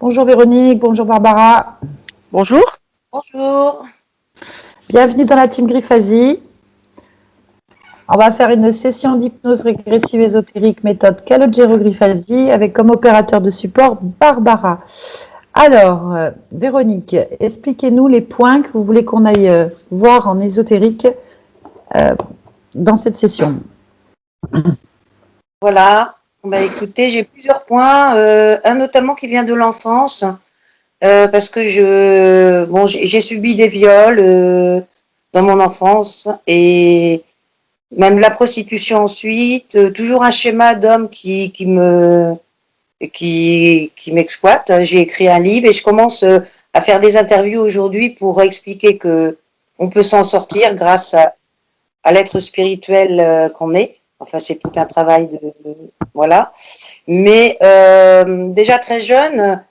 Bonjour Véronique, bonjour Barbara. Bonjour. Bonjour. Bienvenue dans la team Griffasie. On va faire une session d'hypnose régressive ésotérique méthode Calogero Griffasie avec comme opérateur de support Barbara. Alors, Véronique, expliquez-nous les points que vous voulez qu'on aille voir en ésotérique dans cette session. Voilà. Bah, écoutez, j'ai plusieurs points. Un notamment qui vient de l'enfance, parce que j'ai subi des viols dans mon enfance et même la prostitution ensuite. Toujours un schéma d'homme qui m'exploite. J'ai écrit un livre et je commence à faire des interviews aujourd'hui pour expliquer que on peut s'en sortir grâce à l'être spirituel qu'on est. Enfin, c'est tout un travail voilà. Mais déjà très jeune,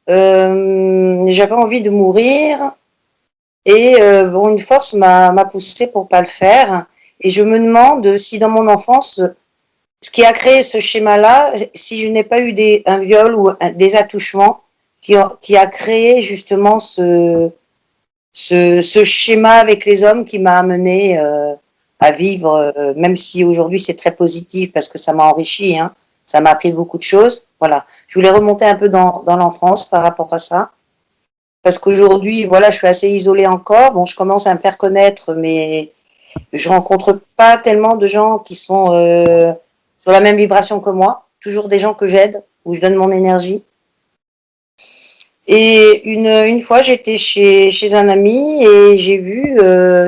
j'avais envie de mourir et une force m'a poussée pour pas le faire. Et je me demande si dans mon enfance, ce qui a créé ce schéma-là, si je n'ai pas eu un viol ou des attouchements qui a créé justement ce schéma avec les hommes qui m'a amené à vivre, même si aujourd'hui c'est très positif parce que ça m'a enrichi, hein, ça m'a appris beaucoup de choses. Voilà, je voulais remonter un peu dans l'enfance par rapport à ça, parce qu'aujourd'hui, voilà, je suis assez isolée encore. Bon, je commence à me faire connaître, mais je rencontre pas tellement de gens qui sont sur la même vibration que moi. Toujours des gens que j'aide, où je donne mon énergie. Et une fois, j'étais chez un ami et j'ai vu,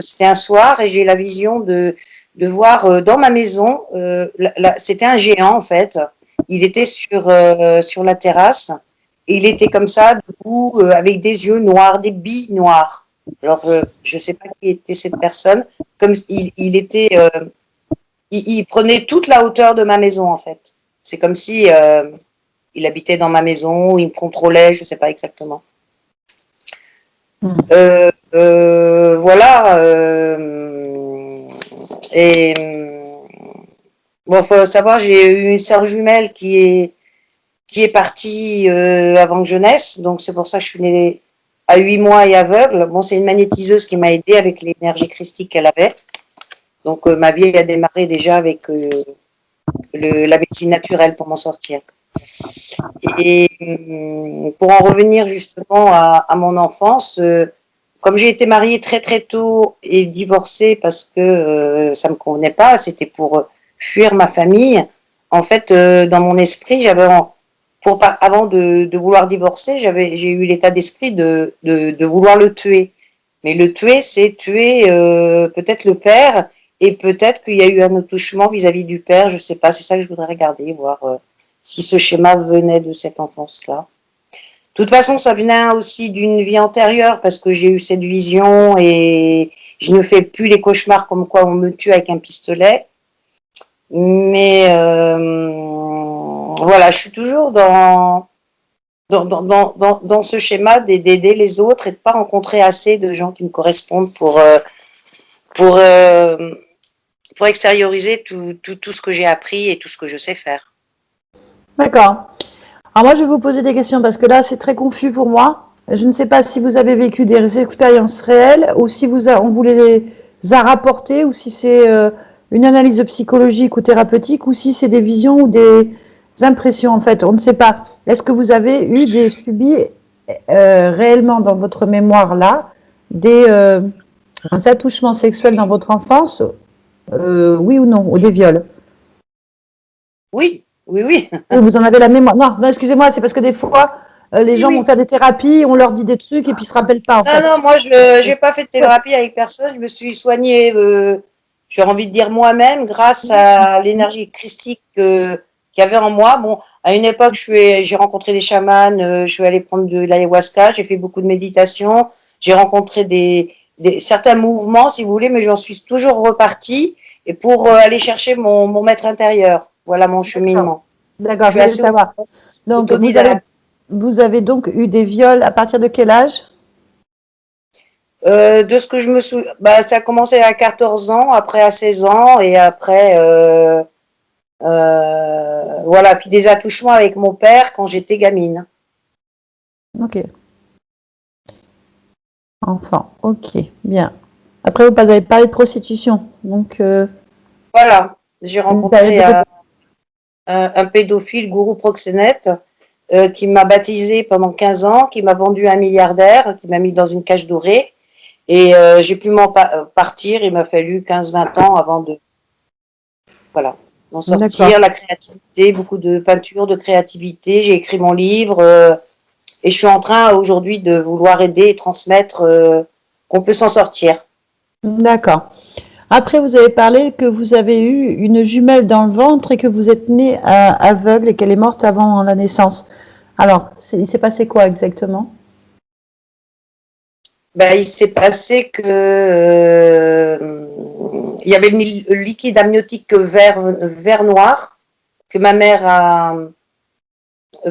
c'était un soir, et j'ai eu la vision de voir dans ma maison, c'était un géant en fait. Il était sur la terrasse et il était comme ça, debout, avec des yeux noirs, des billes noires. Alors, je ne sais pas qui était cette personne. Comme il était, il prenait toute la hauteur de ma maison en fait. C'est comme si il habitait dans ma maison, il me contrôlait, je ne sais pas exactement. Voilà. Et bon, faut savoir, j'ai eu une sœur jumelle qui est partie avant que je naisse, donc c'est pour ça que je suis née à 8 mois et aveugle. Bon, c'est une magnétiseuse qui m'a aidée avec l'énergie christique qu'elle avait. Donc ma vie a démarré déjà avec la médecine naturelle pour m'en sortir. Et pour en revenir justement à mon enfance, comme j'ai été mariée très très tôt et divorcée parce que ça me convenait pas, c'était pour fuir ma famille. En fait, dans mon esprit, avant de vouloir divorcer, j'ai eu l'état d'esprit de vouloir le tuer. Mais le tuer, c'est tuer peut-être le père et peut-être qu'il y a eu un attouchement vis-à-vis du père. Je sais pas. C'est ça que je voudrais regarder, voir si ce schéma venait de cette enfance-là. De toute façon, ça venait aussi d'une vie antérieure parce que j'ai eu cette vision et je ne fais plus les cauchemars comme quoi on me tue avec un pistolet. Mais voilà, je suis toujours dans ce schéma d'aider les autres et de ne pas rencontrer assez de gens qui me correspondent pour, euh, pour extérioriser tout ce que j'ai appris et tout ce que je sais faire. D'accord. Alors moi, je vais vous poser des questions parce que là, c'est très confus pour moi. Je ne sais pas si vous avez vécu des expériences réelles ou si on vous les a rapportées ou si c'est une analyse psychologique ou thérapeutique ou si c'est des visions ou des impressions en fait. On ne sait pas. Est-ce que vous avez eu des subis réellement dans votre mémoire là des attouchements sexuels dans votre enfance, oui ou non, ou des viols? Oui, oui, oui. Oui, vous en avez la mémoire. Non, non, excusez-moi, c'est parce que des fois, les Oui, gens vont oui. faire des thérapies, on leur dit des trucs et puis ils se rappellent pas en Non, fait. non, moi, je n'ai pas fait de Ouais. thérapie avec personne. Je me suis soignée, j'ai envie de dire moi-même, grâce à l'énergie christique qu'il y avait en moi. Bon, à une époque, j'ai rencontré des chamans, je suis allée prendre de l'ayahuasca, j'ai fait beaucoup de méditation, j'ai rencontré certains mouvements, si vous voulez, mais j'en suis toujours repartie et pour aller chercher mon maître intérieur. Voilà mon D'accord. cheminement. Je D'accord, je suis voulais assez savoir. Donc, autodidacte. vous avez donc eu des viols à partir de quel âge? De ce que je me souviens, bah, ça a commencé à 14 ans, après à 16 ans, et après, voilà, puis des attouchements avec mon père quand j'étais gamine. Ok. Enfant. Ok. Bien. Après, vous avez parlé de prostitution. Donc, Voilà, j'ai une période rencontré de... un pédophile gourou proxénète qui m'a baptisé pendant 15 ans, qui m'a vendu un milliardaire, qui m'a mis dans une cage dorée. Et j'ai pu partir. Il m'a fallu 15-20 ans avant de voilà, m'en D'accord. sortir. La créativité, beaucoup de peinture, de créativité. J'ai écrit mon livre et je suis en train aujourd'hui de vouloir aider et transmettre qu'on peut s'en sortir. D'accord. Après, vous avez parlé que vous avez eu une jumelle dans le ventre et que vous êtes né aveugle et qu'elle est morte avant la naissance. Alors, il s'est passé quoi exactement? Ben, il s'est passé que il y avait le liquide amniotique vert noir que ma mère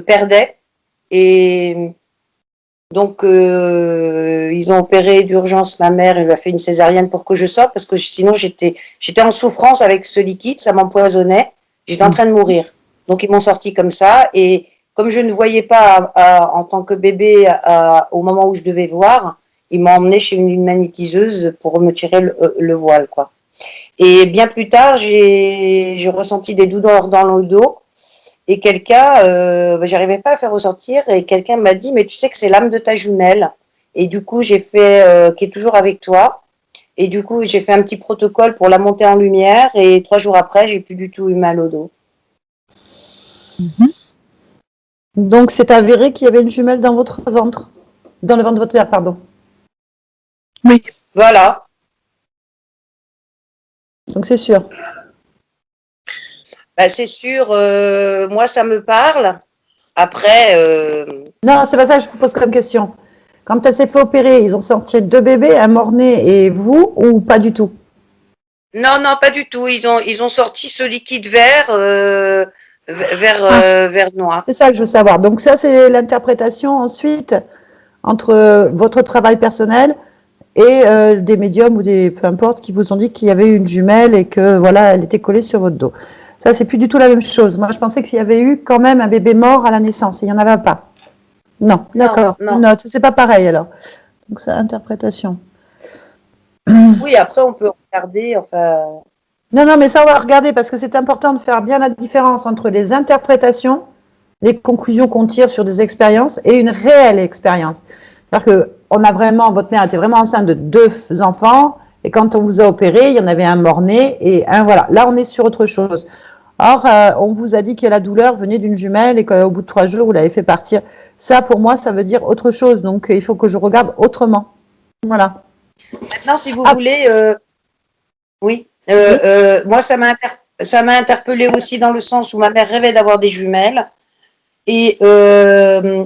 perdait et donc ils ont opéré d'urgence ma mère, il lui a fait une césarienne pour que je sorte parce que sinon j'étais en souffrance avec ce liquide, ça m'empoisonnait, j'étais en train de mourir. Donc ils m'ont sorti comme ça et comme je ne voyais pas en tant que bébé au moment où je devais voir, ils m'ont emmené chez une magnétiseuse pour me tirer le voile quoi. Et bien plus tard, j'ai ressenti des douleurs dans le dos et quelqu'un, j'arrivais pas à le faire ressortir et quelqu'un m'a dit, mais tu sais que c'est l'âme de ta jumelle. Et du coup, j'ai fait, qui est toujours avec toi. Et du coup, j'ai fait un petit protocole pour la monter en lumière et 3 jours après, j'ai plus du tout eu mal au dos. Donc, c'est avéré qu'il y avait une jumelle dans votre ventre, dans le ventre de votre mère, pardon. Oui. Voilà. Donc, c'est sûr. Bah, c'est sûr, moi, ça me parle. Après, Non, c'est pas ça que je vous pose comme question. Quand elle s'est fait opérer, ils ont sorti 2 bébés, un mort-né et vous, ou pas du tout? non, non, pas du tout. Ils ont sorti ce liquide Ah, vert noir. c'est ça que je veux savoir. Donc, ça, c'est l'interprétation ensuite entre votre travail personnel et des médiums ou des peu importe qui vous ont dit qu'il y avait une jumelle et que voilà, elle était collée sur votre dos. Ça, c'est plus du tout la même chose. Moi, je pensais qu'il y avait eu quand même un bébé mort à la naissance. Il n'y en avait pas. Non, Non, d'accord. Je non. note. C'est pas pareil alors. Donc, c'est interprétation. Oui, après, on peut regarder, enfin, Non, non, mais ça, on va regarder parce que c'est important de faire bien la différence entre les interprétations, les conclusions qu'on tire sur des expériences et une réelle expérience. C'est-à-dire que on a vraiment, votre mère était vraiment enceinte de 2 enfants et quand on vous a opéré, il y en avait un mort-né et un, voilà. Là, on est sur autre chose. Or, on vous a dit que la douleur venait d'une jumelle et qu'au bout de 3 jours, vous l'avez fait partir. Ça, pour moi, ça veut dire autre chose. Donc, il faut que je regarde autrement. Voilà. maintenant, si vous Ah, voulez, oui, oui. moi, ça m'a interpellée aussi dans le sens où ma mère rêvait d'avoir des jumelles. Et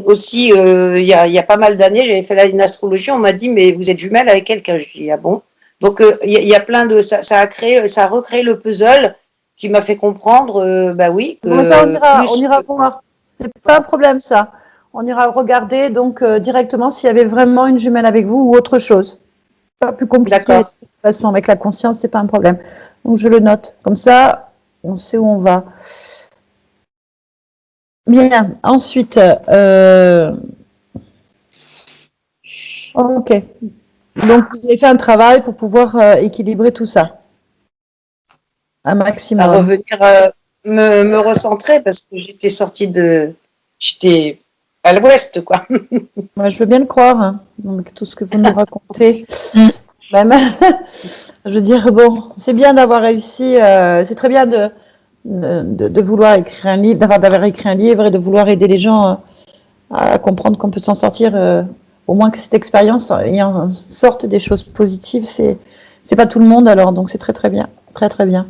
aussi, il y a pas mal d'années, j'avais fait une astrologie, on m'a dit, mais vous êtes jumelle avec quelqu'un. Je dis, ah bon? Donc, il y a plein de. Ça a recréé le puzzle qui m'a fait comprendre, bah oui, Bon, mais ça, que on plus. ira voir. C'est pas un Voilà. problème, ça. On ira regarder donc directement s'il y avait vraiment une jumelle avec vous ou autre chose. Pas plus compliqué. De D'accord. toute façon, avec la conscience, c'est pas un problème. Donc, je le note. Comme ça, on sait où on va. Bien. Ensuite, ok. Donc, vous avez fait un travail pour pouvoir équilibrer tout ça, un À maximum. revenir me recentrer parce que j'étais sortie de. J'étais à l'ouest, quoi. Moi, je veux bien le croire, hein, avec tout ce que vous nous racontez. Mm. Même, je veux dire, bon, c'est bien d'avoir réussi, c'est très bien de vouloir écrire un livre, d'avoir écrit un livre et de vouloir aider les gens à comprendre qu'on peut s'en sortir, au moins que cette expérience il en sorte des choses positives, c'est pas tout le monde alors, donc c'est très très bien, très très bien.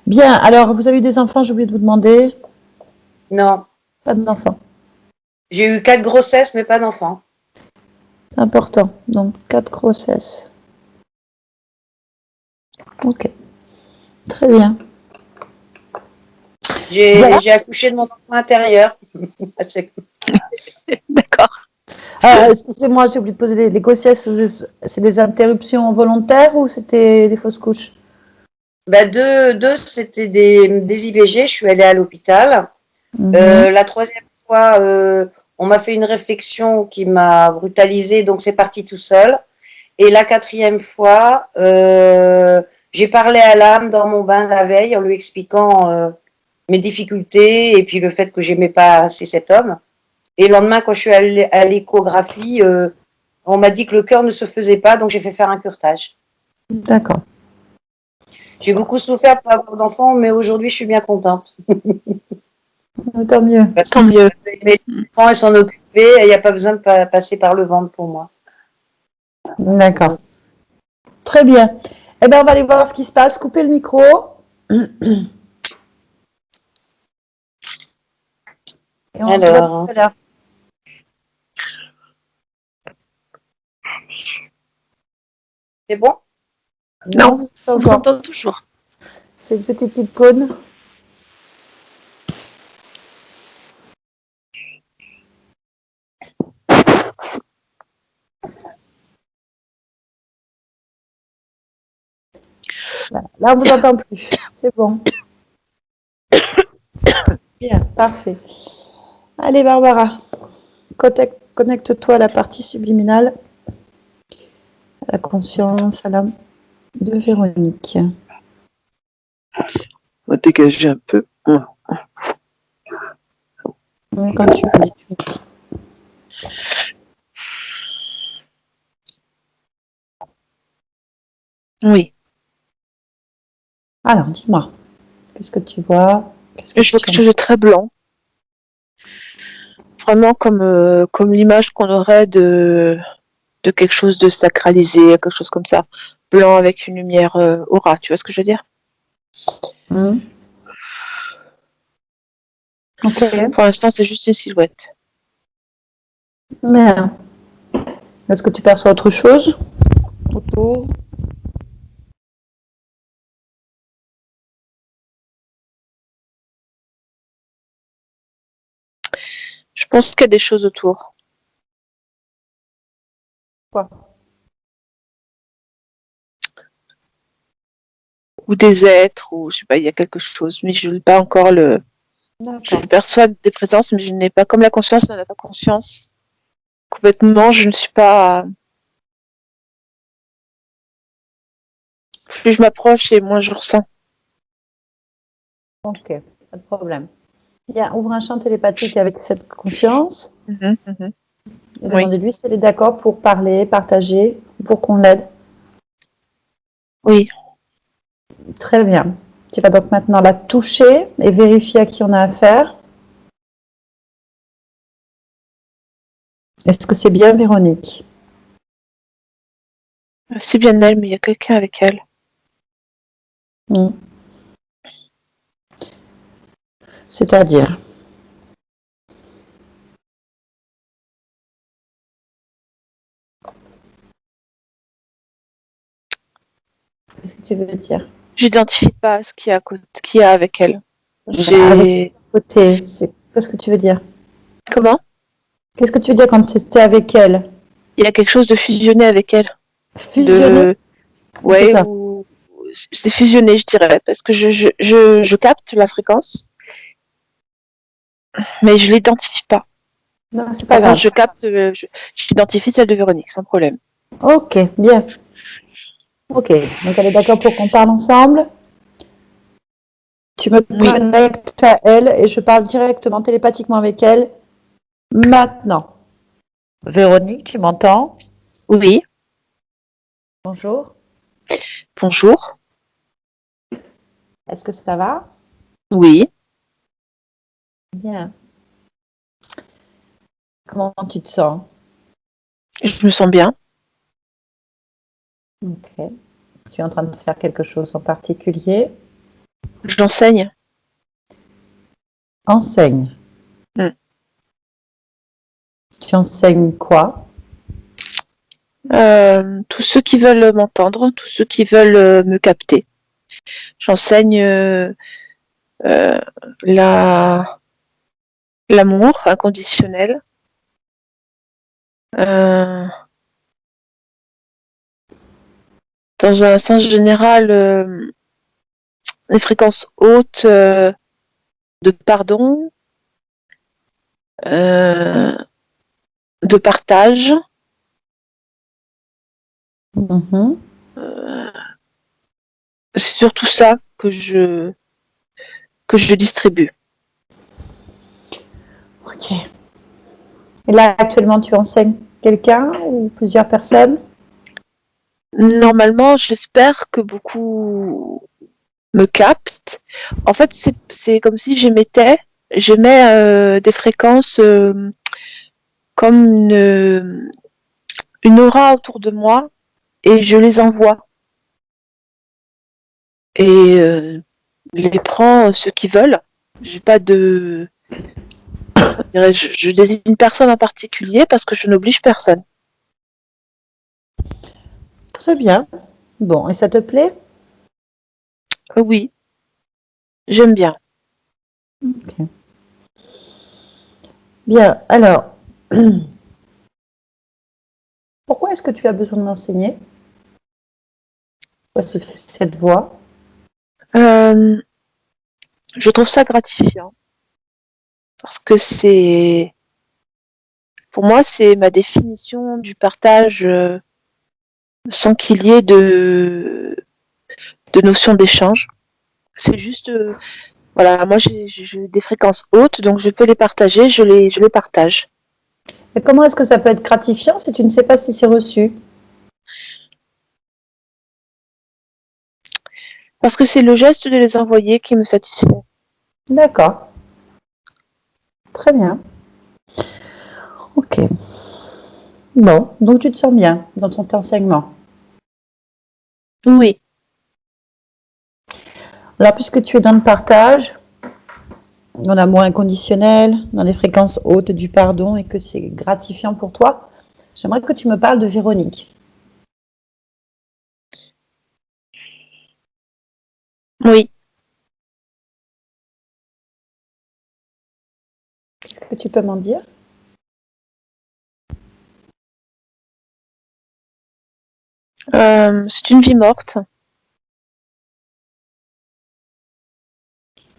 Bien, alors vous avez eu des enfants, j'ai oublié de vous demander, Non. pas d'enfants, J'ai eu 4 grossesses, mais pas d'enfants. c'est important, donc 4 grossesses. Ok, très bien. Bien. J'ai accouché de mon enfant intérieur. D'accord. Excusez-moi, j'ai oublié de poser les grossesses, c'est des interruptions volontaires ou c'était des fausses couches? Bah, deux c'était des IVG. Je suis allée à l'hôpital. Mhm. La troisième fois, on m'a fait une réflexion qui m'a brutalisée, donc c'est parti tout seul. Et la 4e fois, j'ai parlé à l'âme dans mon bain la veille en lui expliquant mes difficultés et puis le fait que j'aimais pas assez cet homme. Et le lendemain, quand je suis allée à l'échographie, on m'a dit que le cœur ne se faisait pas, donc j'ai fait faire un curetage. D'accord. J'ai beaucoup souffert de pas avoir d'enfant, mais aujourd'hui, je suis bien contente. Tant mieux. Parce Tant mieux. que mes enfants, ils s'en occupaient, et il n'y a pas besoin de passer par le ventre pour moi. D'accord. Très bien. Eh bien, on va aller voir ce qui se passe. Coupez le micro. Et on se voit Alors, tout à l'heure. c'est bon? Non, pas on encore. s'entend toujours. C'est une petite icône. Là, on vous entend plus. C'est bon. Bien, parfait. Allez, Barbara, connecte-toi à la partie subliminale, à la conscience, à l'âme de Véronique. On va dégager un peu. Oui, quand tu me dis, tu me dis. Oui. Alors, dis-moi, qu'est-ce que tu vois? Qu'est-ce que Je vois tu quelque chose de très blanc. Vraiment comme l'image qu'on aurait de quelque chose de sacralisé, quelque chose comme ça. Blanc avec une lumière aura, tu vois ce que je veux dire? Ok. Pour l'instant, c'est juste une silhouette. Mais est-ce que tu perçois autre chose autour? Je pense qu'il y a des choses autour. Quoi? Ou des êtres, ou je sais pas, il y a quelque chose, mais je n'ai pas encore le. Je D'accord. perçois des présences, mais je n'ai pas, comme la conscience n'en a pas conscience. Complètement, je ne suis pas. Plus je m'approche et moins je ressens. Ok, pas de problème. Bien, ouvre un champ télépathique avec cette conscience et Oui. demandez-lui si elle est d'accord pour parler, partager, pour qu'on l'aide. Oui. Très bien. Tu vas donc maintenant la toucher et vérifier à qui on a affaire. Est-ce que c'est bien Véronique? C'est bien elle, mais il y a quelqu'un avec elle. C'est-à-dire? Qu'est-ce que tu veux dire? J'identifie pas ce qu'il y a, qu'il y a avec elle. Avec côté, qu'est-ce que tu veux dire? Comment? Qu'est-ce que tu veux dire quand tu étais avec elle? Il y a quelque chose de fusionné avec elle. Fusionner? C'est Ouais, ça. ou c'est fusionné, je dirais, parce que je capte la fréquence, mais je l'identifie pas. Non, c'est pas Par contre, grave. je capte, j'identifie celle de Véronique, sans problème. Ok, bien. Ok, donc elle est d'accord pour qu'on parle ensemble. Tu me Oui. connectes à elle et je parle directement, télépathiquement avec elle. Maintenant. Véronique, tu m'entends? Oui. Bonjour. Bonjour. Est-ce que ça va? Oui. Bien. Comment tu te sens? Je me sens bien. Ok. Tu es en train de faire quelque chose en particulier? J'enseigne. Enseigne. Tu enseignes quoi? Tous ceux qui veulent m'entendre, tous ceux qui veulent me capter. J'enseigne euh, la l'amour inconditionnel. Euh, dans un sens général, les fréquences hautes de pardon, de partage. Mhm. C'est surtout ça que je distribue. Ok. Et là, actuellement, tu enseignes quelqu'un ou plusieurs personnes? Normalement, j'espère que beaucoup me captent. En fait, c'est comme si j'émets des fréquences comme une aura autour de moi et je les envoie. Et les prend ceux qui veulent. J'ai pas de. Je désigne personne en particulier parce que je n'oblige personne. Très bien. Bon, et ça te plaît? Oui, j'aime bien. Ok. Bien, alors, pourquoi est-ce que tu as besoin d'enseigner? Pourquoi cette voie? Euh, je trouve ça gratifiant parce que pour moi, c'est ma définition du partage sans qu'il y ait de notion d'échange. C'est juste, voilà, moi j'ai des fréquences hautes, donc je peux les partager, je les partage. Et comment est-ce que ça peut être gratifiant si tu ne sais pas si c'est reçu? Parce que c'est le geste de les envoyer qui me satisfait. D'accord. Très bien. Ok. Bon, donc tu te sens bien dans ton enseignement. Oui. Alors, puisque tu es dans le partage, dans l'amour inconditionnel, dans les fréquences hautes du pardon et que c'est gratifiant pour toi, j'aimerais que tu me parles de Véronique. Oui. Est-ce que tu peux m'en dire? C'est une vie morte.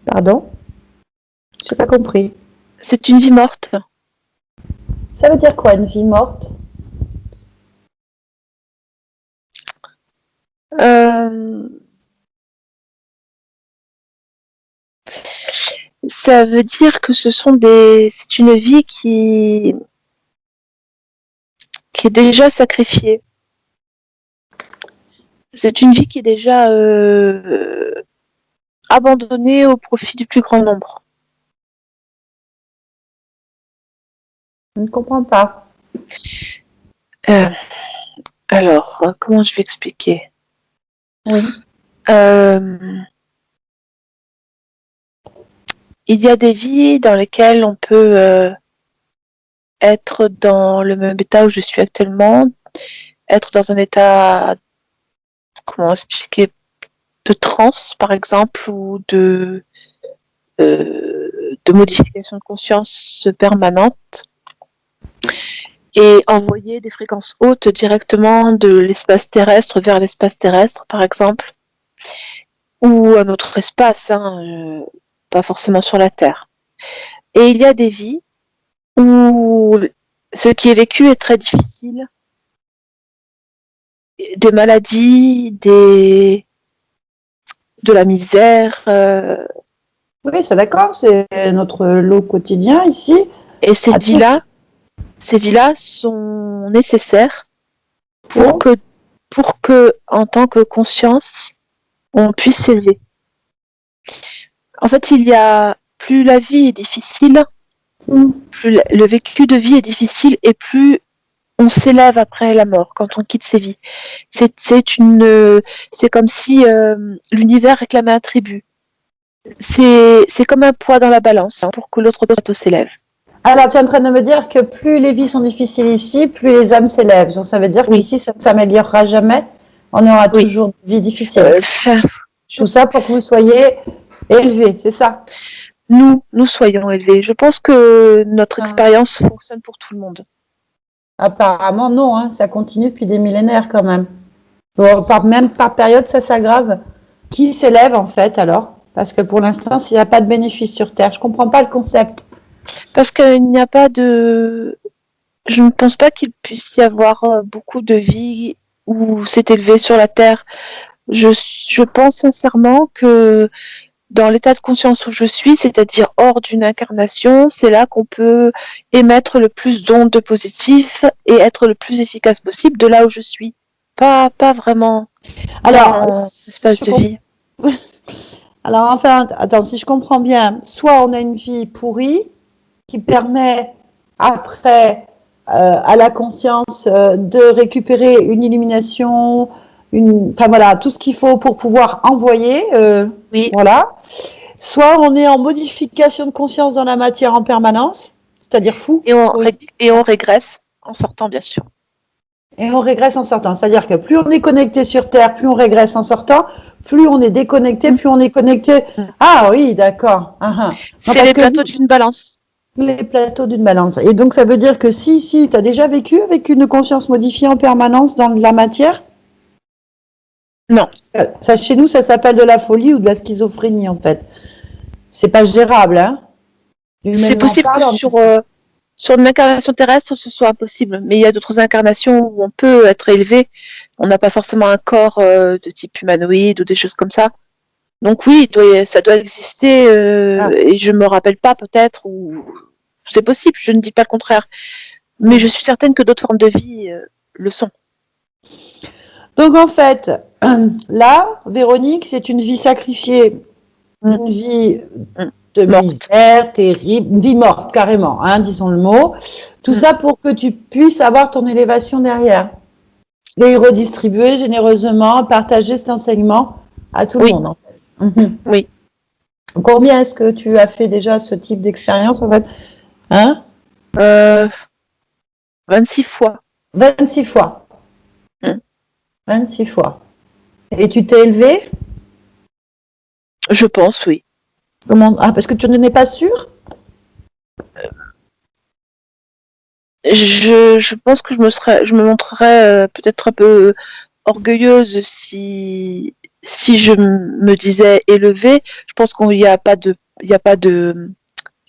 Pardon? J'ai pas compris. C'est une vie morte. Ça veut dire quoi, une vie morte? Euh, Ça veut dire que c'est une vie qui est déjà sacrifiée. C'est une vie qui est déjà abandonnée au profit du plus grand nombre. Je ne comprends pas. Euh, alors, comment je vais expliquer? Oui. euh, Il y a des vies dans lesquelles on peut être dans le même état où je suis actuellement, être dans un état, comment expliquer, de transe, par exemple, ou de modification de conscience permanente, et envoyer des fréquences hautes directement de l'espace terrestre vers l'espace terrestre, par exemple, ou un autre espace, hein, pas forcément sur la Terre. Et il y a des vies où ce qui est vécu est très difficile, des maladies, de la misère, Oui, c'est d'accord, c'est notre lot quotidien ici. et Attends, ces vies-là sont nécessaires pour pour. que, en tant que conscience, on puisse s'élever. En fait, plus la vie est difficile, plus le vécu de vie est difficile et plus on s'élève après la mort quand on quitte ces vies. C'est comme si l'univers réclamait un tribut. C'est comme un poids dans la balance, hein, pour que l'autre bateau s'élève. Alors, tu es en train de me dire que plus les vies sont difficiles ici, plus les âmes s'élèvent. Donc, ça veut dire Oui, qu'ici, ça ne s'améliorera jamais. On aura oui. toujours des vies difficiles. Je- Tout ça pour que vous soyez élevés, c'est ça? nous soyons élevés. Je pense que notre Ah. expérience fonctionne pour tout le monde. Apparemment, non, hein, ça continue depuis des millénaires quand même. Même par période, ça s'aggrave. Qui s'élève en fait alors? Parce que pour l'instant, s'il n'y a pas de bénéfice sur Terre, je ne comprends pas le concept. Parce qu'il n'y a pas de... Je ne pense pas qu'il puisse y avoir beaucoup de vie où c'est élevé sur la Terre. Je pense sincèrement que dans l'état de conscience où je suis, c'est-à-dire hors d'une incarnation, c'est là qu'on peut émettre le plus d'ondes positives et être le plus efficace possible de là où je suis. Pas vraiment Alors, dans l'espace je de comp- vie. Alors, enfin, attends, si je comprends bien, soit on a une vie pourrie qui permet après à la conscience de récupérer une illumination, enfin voilà, tout ce qu'il faut pour pouvoir envoyer, Oui, voilà. Soit on est en modification de conscience dans la matière en permanence, c'est-à-dire fou, et on régresse en sortant, bien sûr. et on régresse en sortant. C'est-à-dire que plus on est connecté sur Terre, plus on régresse en sortant, plus on est déconnecté, plus on est connecté. Mm. Ah oui, d'accord. Non, C'est parce les que plateaux d'une balance. les plateaux d'une balance. Et donc ça veut dire que si tu as déjà vécu avec une conscience modifiée en permanence dans de la matière, Non, ça chez nous, ça s'appelle de la folie ou de la schizophrénie en fait. C'est pas gérable, hein, c'est humainement possible que parlant, bien sûr. sur une incarnation terrestre, ce soit impossible. Mais il y a d'autres incarnations où on peut être élevé. On n'a pas forcément un corps de type humanoïde ou des choses comme ça. Donc oui, ça doit exister. Ah. Et je me rappelle pas peut-être ou c'est possible. Je ne dis pas le contraire. Mais je suis certaine que d'autres formes de vie le sont. Donc en fait, là, Véronique, c'est une vie sacrifiée, Mm, une vie mm. de Morte. misère terrible, une vie morte carrément, hein, disons le mot. Tout Mm. ça pour que tu puisses avoir ton élévation derrière et redistribuer généreusement, partager cet enseignement à tout le Oui, monde. En fait. oui. Combien est-ce que tu as fait déjà ce type d'expérience en fait, hein? 26 fois. 26 fois. Mm. 26 fois. Et tu t'es élevé? Je pense, oui. Comment? Ah, parce que tu n'en es pas sûr? Je pense que je me montrerais peut-être un peu orgueilleuse si je me disais élevée. Je pense qu'il n'y a pas de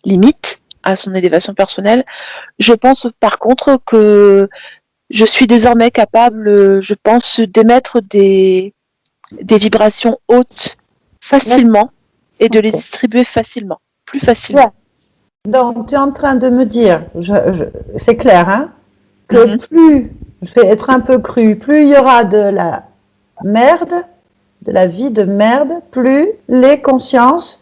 limite à son élévation personnelle. Je pense par contre que je suis désormais capable, je pense, d'émettre des vibrations hautes facilement et de les Ok. distribuer facilement, plus facilement. Bien. Donc, tu es en train de me dire, c'est clair, hein, que Mhm. plus, je vais être un peu cru, plus il y aura de la merde, de la vie de merde, plus les consciences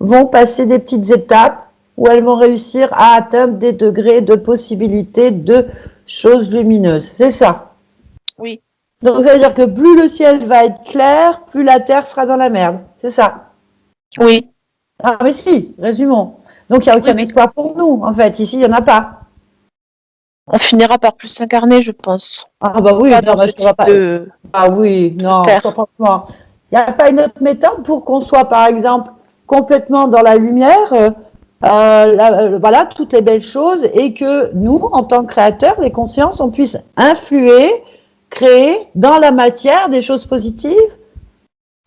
vont passer des petites étapes où elles vont réussir à atteindre des degrés de possibilité de choses lumineuses. C'est ça. Oui, Donc, ça veut dire que plus le ciel va être clair, plus la terre sera dans la merde. C'est ça. oui, Ah, mais si, résumons. Donc, il n'y a oui, aucun oui. espoir pour nous, en fait. Ici, il n'y en a pas. On finira par plus s'incarner, je pense. Ah, bah oui, Pas non, dans bah, ce je te vois type pas. Ah oui, de non, terre. franchement. Il n'y a pas une autre méthode pour qu'on soit, par exemple, complètement dans la lumière, voilà, toutes les belles choses, et que nous, en tant que créateurs, les consciences, on puisse influer, créer dans la matière des choses positives.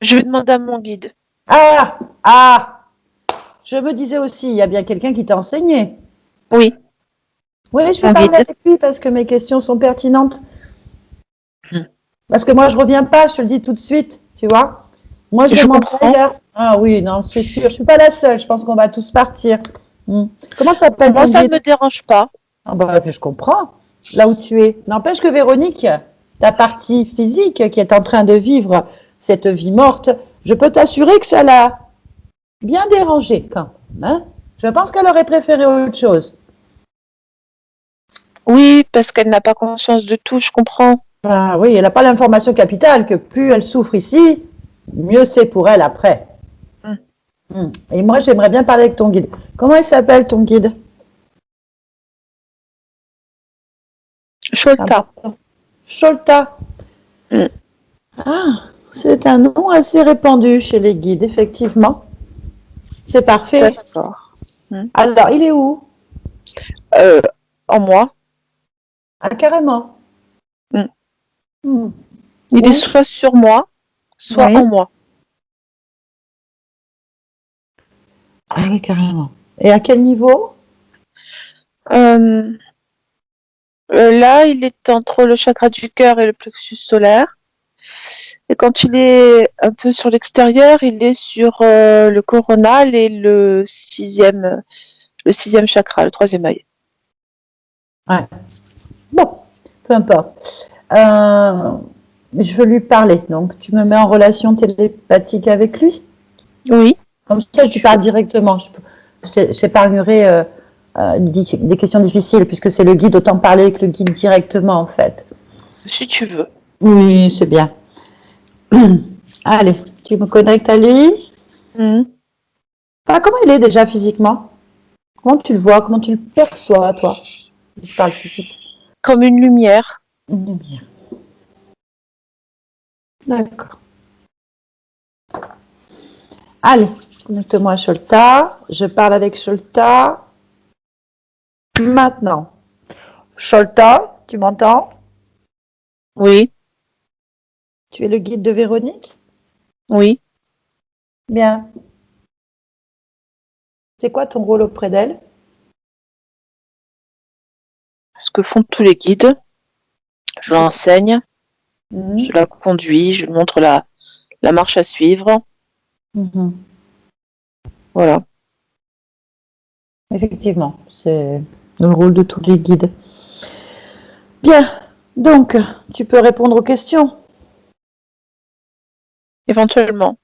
Je vais demander à mon guide. Ah, ah, je me disais aussi, il y a bien quelqu'un qui t'a enseigné. Oui, Oui, je vais mon parler guide. avec lui parce que mes questions sont pertinentes. Hmm. Parce que moi, je reviens pas, je te le dis tout de suite, tu vois. Moi, je vais Je m'en aller comprends. ailleurs. Ah oui, non, c'est sûr. Je suis pas la seule. Je pense qu'on va tous partir. Comment s'appelle Moi, ton ça ne guide? me dérange pas. Ah bah, je comprends. Là où tu es. N'empêche que Véronique, ta partie physique qui est en train de vivre cette vie morte, je peux t'assurer que ça l'a bien dérangée quand même, hein. Je pense qu'elle aurait préféré autre chose. Oui, parce qu'elle n'a pas conscience de tout, je comprends. Ah oui, elle n'a pas l'information capitale que plus elle souffre ici, mieux c'est pour elle après. Hmm. Et moi, j'aimerais bien parler avec ton guide. Comment il s'appelle ton guide? C'est Sholta. important. Sholta. Hmm. Ah, c'est un nom assez répandu chez les guides, effectivement. C'est parfait. D'accord. Hmm. Alors, il est où? Euh, En moi. Ah, carrément. Hmm. Hmm. Il est Où? soit sur moi, soit en Oui. moi. Ah oui, carrément. Et à quel niveau? Euh, là, il est entre le chakra du cœur et le plexus solaire. Et quand il est un peu sur l'extérieur, il est sur le coronal et le sixième chakra, le troisième œil. Ouais. Bon, peu importe. Je veux lui parler, donc tu me mets en relation télépathique avec lui. Oui. Comme ça, je lui parle directement. Je t'épargnerai des questions difficiles, puisque c'est le guide, autant parler avec le guide directement, en fait. Si tu veux. Oui, c'est bien. Allez, tu me connectes à lui. Ah, comment il est déjà physiquement? Comment tu le vois? Comment tu le perçois, toi? Je parle physique. Comme une lumière. Une lumière. D'accord. Allez, connecte-moi à Sholta. Je parle avec Sholta. Maintenant. Sholta, tu m'entends? Oui. Tu es le guide de Véronique? Oui. Bien. C'est quoi ton rôle auprès d'elle? Ce que font tous les guides. Je l'enseigne. Mhm. Je la conduis. Je lui montre la marche à suivre. Mhm. Voilà. Effectivement, c'est le rôle de tous les guides. Bien. Donc, tu peux répondre aux questions. Éventuellement.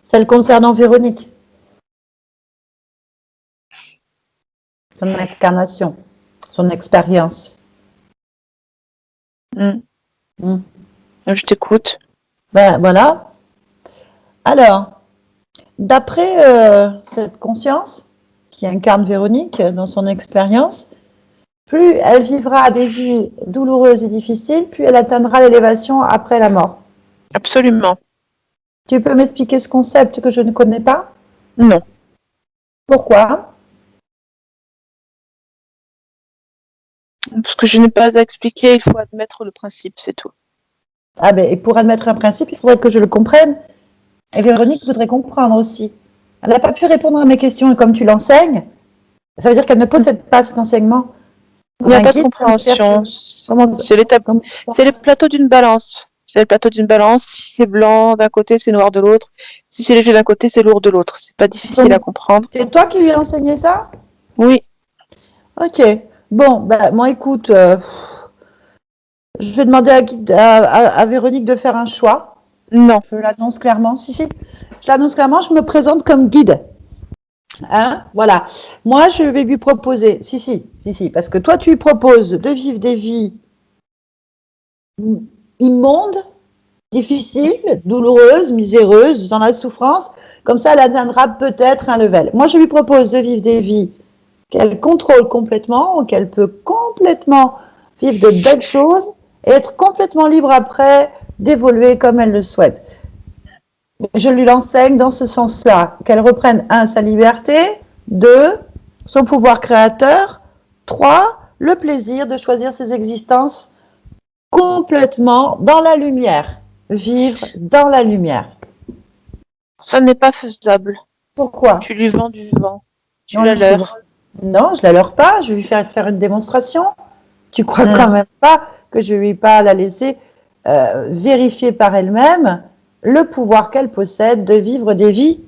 Celles concernant Véronique. Son incarnation, son expérience. Je t'écoute. Ben voilà. Alors, d'après cette conscience qui incarne Véronique dans son expérience, plus elle vivra des vies douloureuses et difficiles, plus elle atteindra l'élévation après la mort. Absolument. Tu peux m'expliquer ce concept que je ne connais pas? Non. Pourquoi? Parce que je n'ai pas à expliquer, il faut admettre le principe, c'est tout. Ah ben, et pour admettre un principe, il faudrait que je le comprenne. Et Véronique voudrait comprendre aussi. Elle n'a pas pu répondre à mes questions, et comme tu l'enseignes, ça veut dire qu'elle ne possède pas cet enseignement. Il n'y a pas de guide, ça veut dire compréhension. que... Comment... C'est le plateau d'une balance. C'est le plateau d'une balance. Si c'est blanc d'un côté, c'est noir de l'autre. Si c'est léger d'un côté, c'est lourd de l'autre. C'est pas difficile à comprendre. C'est toi qui lui as enseigné ça? Oui. Ok. Bon, ben, moi, écoute, je vais demander à Véronique de faire un choix. Non. Je l'annonce clairement. Si, si. Je l'annonce clairement, je me présente comme guide. Hein, voilà. Moi, je vais lui proposer, si, parce que toi, tu lui proposes de vivre des vies immondes, difficiles, douloureuses, miséreuses, dans la souffrance. Comme ça, elle atteindra peut-être un level. Moi, je lui propose de vivre des vies qu'elle contrôle complètement, ou qu'elle peut complètement vivre de belles choses et être complètement libre après d'évoluer comme elle le souhaite. Je lui l'enseigne dans ce sens-là, qu'elle reprenne 1, sa liberté, 2, son pouvoir créateur, 3, le plaisir de choisir ses existences complètement dans la lumière, vivre dans la lumière. Ça n'est pas faisable. Pourquoi? Tu lui vends du vent. Tu Non, la leurres. Non, je la leurre pas, je vais lui faire une démonstration. Tu crois quand même pas que je ne vais pas la laisser vérifier par elle-même le pouvoir qu'elle possède de vivre des vies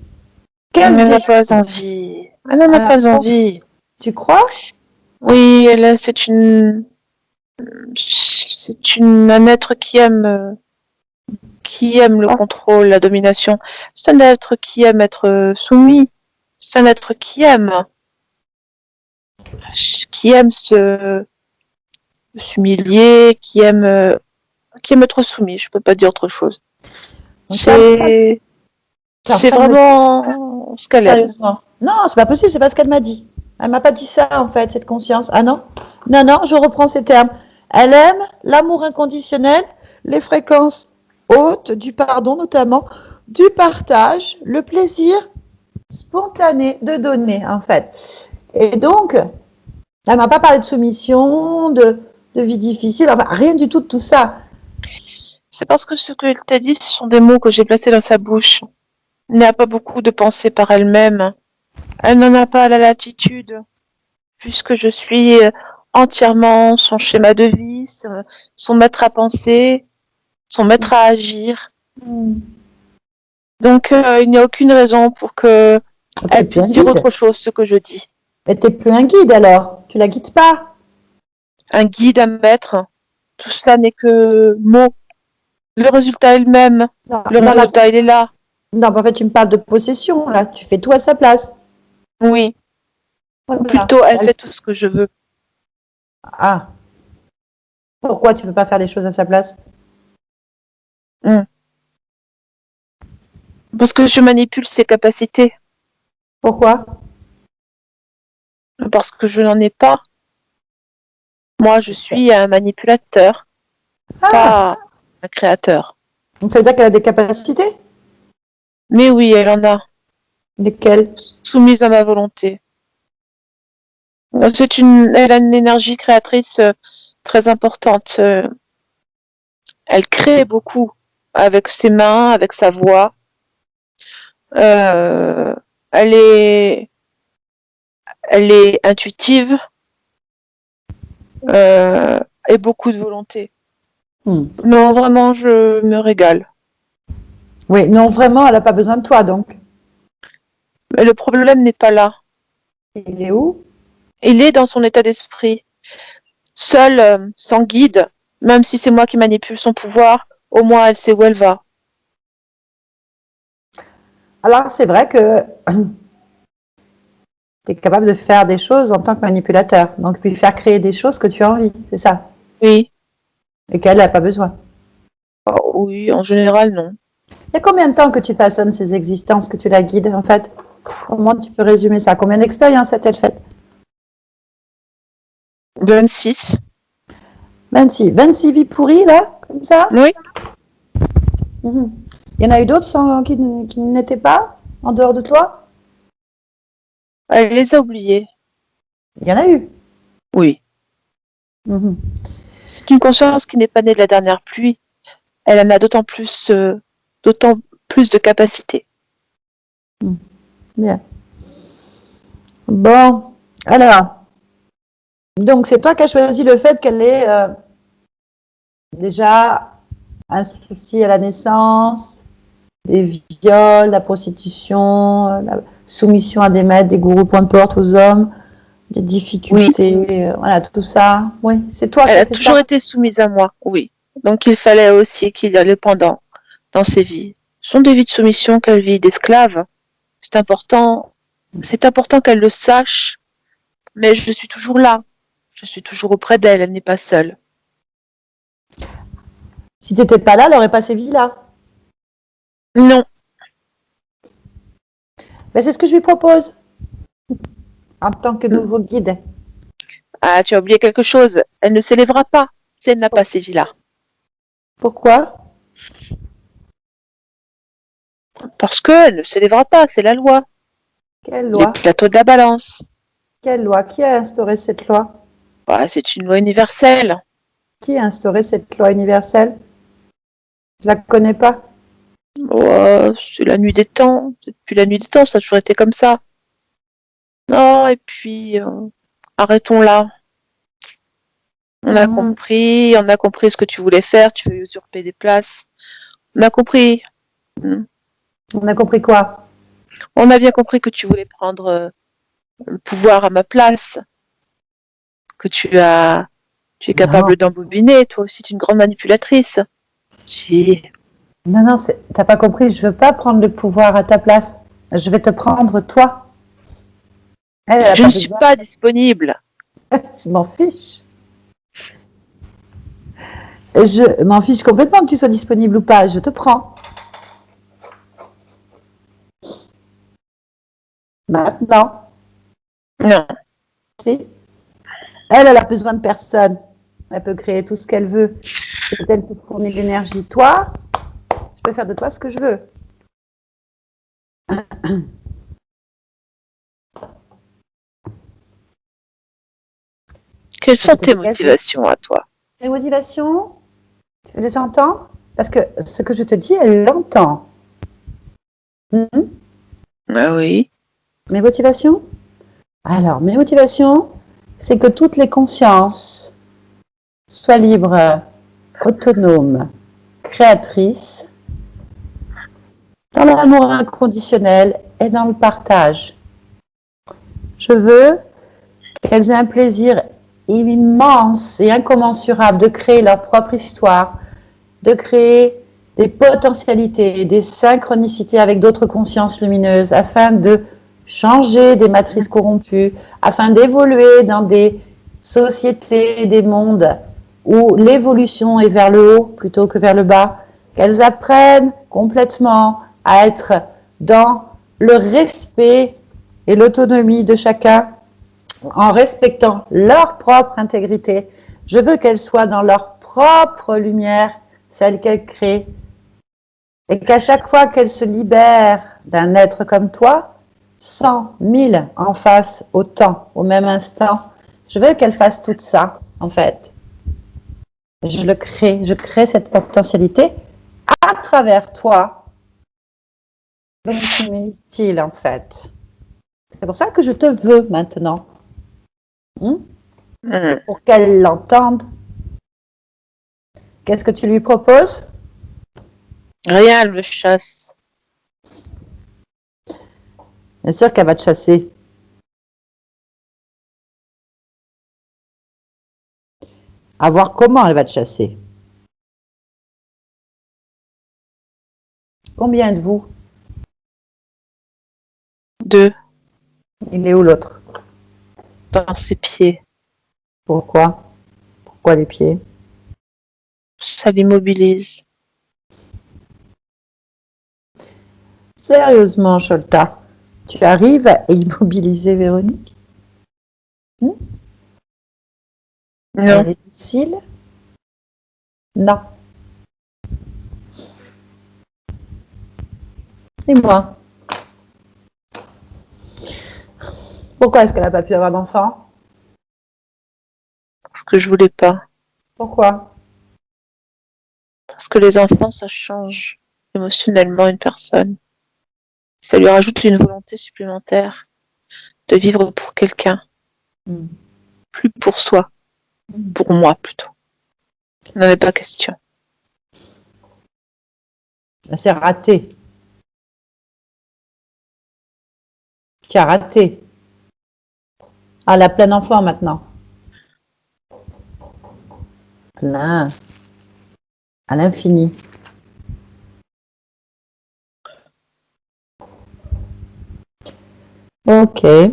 qu'elle Elle n'a décide. pas envie. Elle n'en a Alors, pas envie. tu crois? Oui, c'est un être qui aime le contrôle, la domination. C'est un être qui aime être soumis. C'est un être qui aime s'humilier, qui aime être soumis. Je peux pas dire autre chose. C'est vraiment ce qu'elle aime. Sérieusement. Non, c'est pas possible, c'est pas ce qu'elle m'a dit. Elle m'a pas dit ça en fait, cette conscience. Ah non? Non, je reprends ces termes. Elle aime l'amour inconditionnel, les fréquences hautes du pardon notamment, du partage, le plaisir spontané de donner en fait. Et donc, elle m'a pas parlé de soumission, de vie difficile, enfin rien du tout de tout ça. C'est parce que ce qu'elle t'a dit, ce sont des mots que j'ai placés dans sa bouche. Elle n'a pas beaucoup de pensées par elle-même. Elle n'en a pas la latitude, puisque je suis entièrement son schéma de vie, son maître à penser, son maître à agir. Donc, il n'y a aucune raison pour que T'es elle plus un puisse dire guide. autre chose ce que je dis. Mais t'es plus un guide alors. Tu la guides pas. Un guide, un maître, tout ça n'est que mots. Le résultat est le même. Non, Le non, là, résultat, il est là. non, en fait, tu me parles de possession, là. Tu fais tout à sa place. Oui. Ou Voilà. plutôt, elle fait tout ce que je veux. Ah. Pourquoi tu peux pas faire les choses à sa place? Parce que je manipule ses capacités. Pourquoi? Parce que je n'en ai pas. Moi, je suis un manipulateur, Ah. pas un créateur. Donc ça veut dire qu'elle a des capacités? Mais oui, elle en a, Lesquelles? soumise à ma volonté. Elle a une énergie créatrice très importante. Elle crée beaucoup avec ses mains, avec sa voix. Euh, elle est, elle est intuitive et beaucoup de volonté. Non, vraiment, je me régale. Oui, non, vraiment, elle n'a pas besoin de toi, donc. Mais le problème n'est pas là. Il est où? Il est dans son état d'esprit. Seule, sans guide, même si c'est moi qui manipule son pouvoir, au moins elle sait où elle va. Alors, c'est vrai que tu es capable de faire des choses en tant que manipulateur. Donc, lui faire créer des choses que tu as envie, c'est ça. Oui. Et qu'elle n'a pas besoin. Oh, oui, en général, non. Il y a combien de temps que tu façonnes ces existences, que tu la guides, en fait? Comment tu peux résumer ça? Combien d'expériences a-t-elle faite? 26. 26. 26 vies pourries, là, comme ça? Oui. Il y en a eu d'autres qui n'étaient pas en dehors de toi? Elle les a oubliés. Il y en a eu. Oui. C'est une conscience qui n'est pas née de la dernière pluie. Elle en a d'autant plus de capacité. Bien. Bon, alors, donc c'est toi qui as choisi le fait qu'elle ait déjà un souci à la naissance, des viols, la prostitution, la soumission à des maîtres, des gourous, peu importe, aux hommes, des difficultés, voilà, tout ça. Oui, c'est toi qui Elle as a fait toujours ça. été soumise à moi, oui. Donc il fallait aussi qu'il y ait le pendant dans ses vies. Ce sont des vies de soumission qu'elle vit d'esclave. C'est important qu'elle le sache, mais je suis toujours là. Je suis toujours auprès d'elle, elle n'est pas seule. Si tu n'étais pas là, elle n'aurait pas ces vies-là. Non. Ben, c'est ce que je lui propose en tant que nouveau guide. Ah, tu as oublié quelque chose. Elle ne s'élèvera pas si elle n'a pas ces vies-là. Pourquoi? Parce qu'elle ne s'élèvera pas, c'est la loi. Quelle Les loi? plateaux de la balance. Quelle loi? Qui a instauré cette loi? Ouais, c'est une loi universelle. Qui a instauré cette loi universelle? Je la connais pas. Oh, c'est la nuit des temps. Depuis la nuit des temps, ça a toujours été comme ça. Non, et puis, arrêtons là. On a compris ce que tu voulais faire, tu veux usurper des places. On a compris. On a compris quoi? On a bien compris que tu voulais prendre le pouvoir à ma place, que tu es capable d'embobiner, toi aussi tu es une grande manipulatrice. Si. Non, t'as pas compris, je veux pas prendre le pouvoir à ta place. Je vais te prendre toi. Elle a Je pas ne suis besoin. pas disponible. Je m'en fiche. Je m'en fiche complètement que tu sois disponible ou pas. Je te prends. Maintenant. Non. Si. Elle a besoin de personne. Elle peut créer tout ce qu'elle veut. C'est elle qui fournit l'énergie. Toi, je peux faire de toi ce que je veux. Quelles sont tes motivations à toi? Mes motivations, tu les entends? Parce que ce que je te dis, elle l'entend. Ah oui. Mes motivations? Alors, mes motivations, c'est que toutes les consciences soient libres, autonomes, créatrices, dans l'amour inconditionnel et dans le partage. Je veux qu'elles aient un plaisir immense et incommensurable de créer leur propre histoire, de créer des potentialités, des synchronicités avec d'autres consciences lumineuses afin de changer des matrices corrompues, afin d'évoluer dans des sociétés, des mondes où l'évolution est vers le haut plutôt que vers le bas, qu'elles apprennent complètement à être dans le respect et l'autonomie de chacun en respectant leur propre intégrité. Je veux qu'elles soient dans leur propre lumière, celle qu'elles créent, et qu'à chaque fois qu'elles se libèrent d'un être comme toi, 100, 1000 en fassent autant, au même instant. Je veux qu'elles fassent tout ça, en fait. Je crée cette potentialité à travers toi. Donc, tu m'es utile, en fait. C'est pour ça que je te veux maintenant. Pour qu'elle l'entende. Qu'est-ce que tu lui proposes? Rien, elle me chasse. Bien sûr qu'elle va te chasser. À voir comment elle va te chasser. Combien de vous? 2 Il est où l'autre? dans ses pieds. Pourquoi? Pourquoi les pieds? Ça l'immobilise. Sérieusement, Cholta, tu arrives à immobiliser Véronique? Non, Elle est docile? Non. Dis-moi, pourquoi est-ce qu'elle n'a pas pu avoir d'enfant? parce que je voulais pas. Pourquoi? Parce que les enfants, ça change émotionnellement une personne. Ça lui rajoute une volonté supplémentaire de vivre pour quelqu'un, plus pour soi, pour moi plutôt. Il n'en est pas question. C'est raté. Tu as raté. Ah, la pleine emploi maintenant. Plein. À l'infini. Ok. Et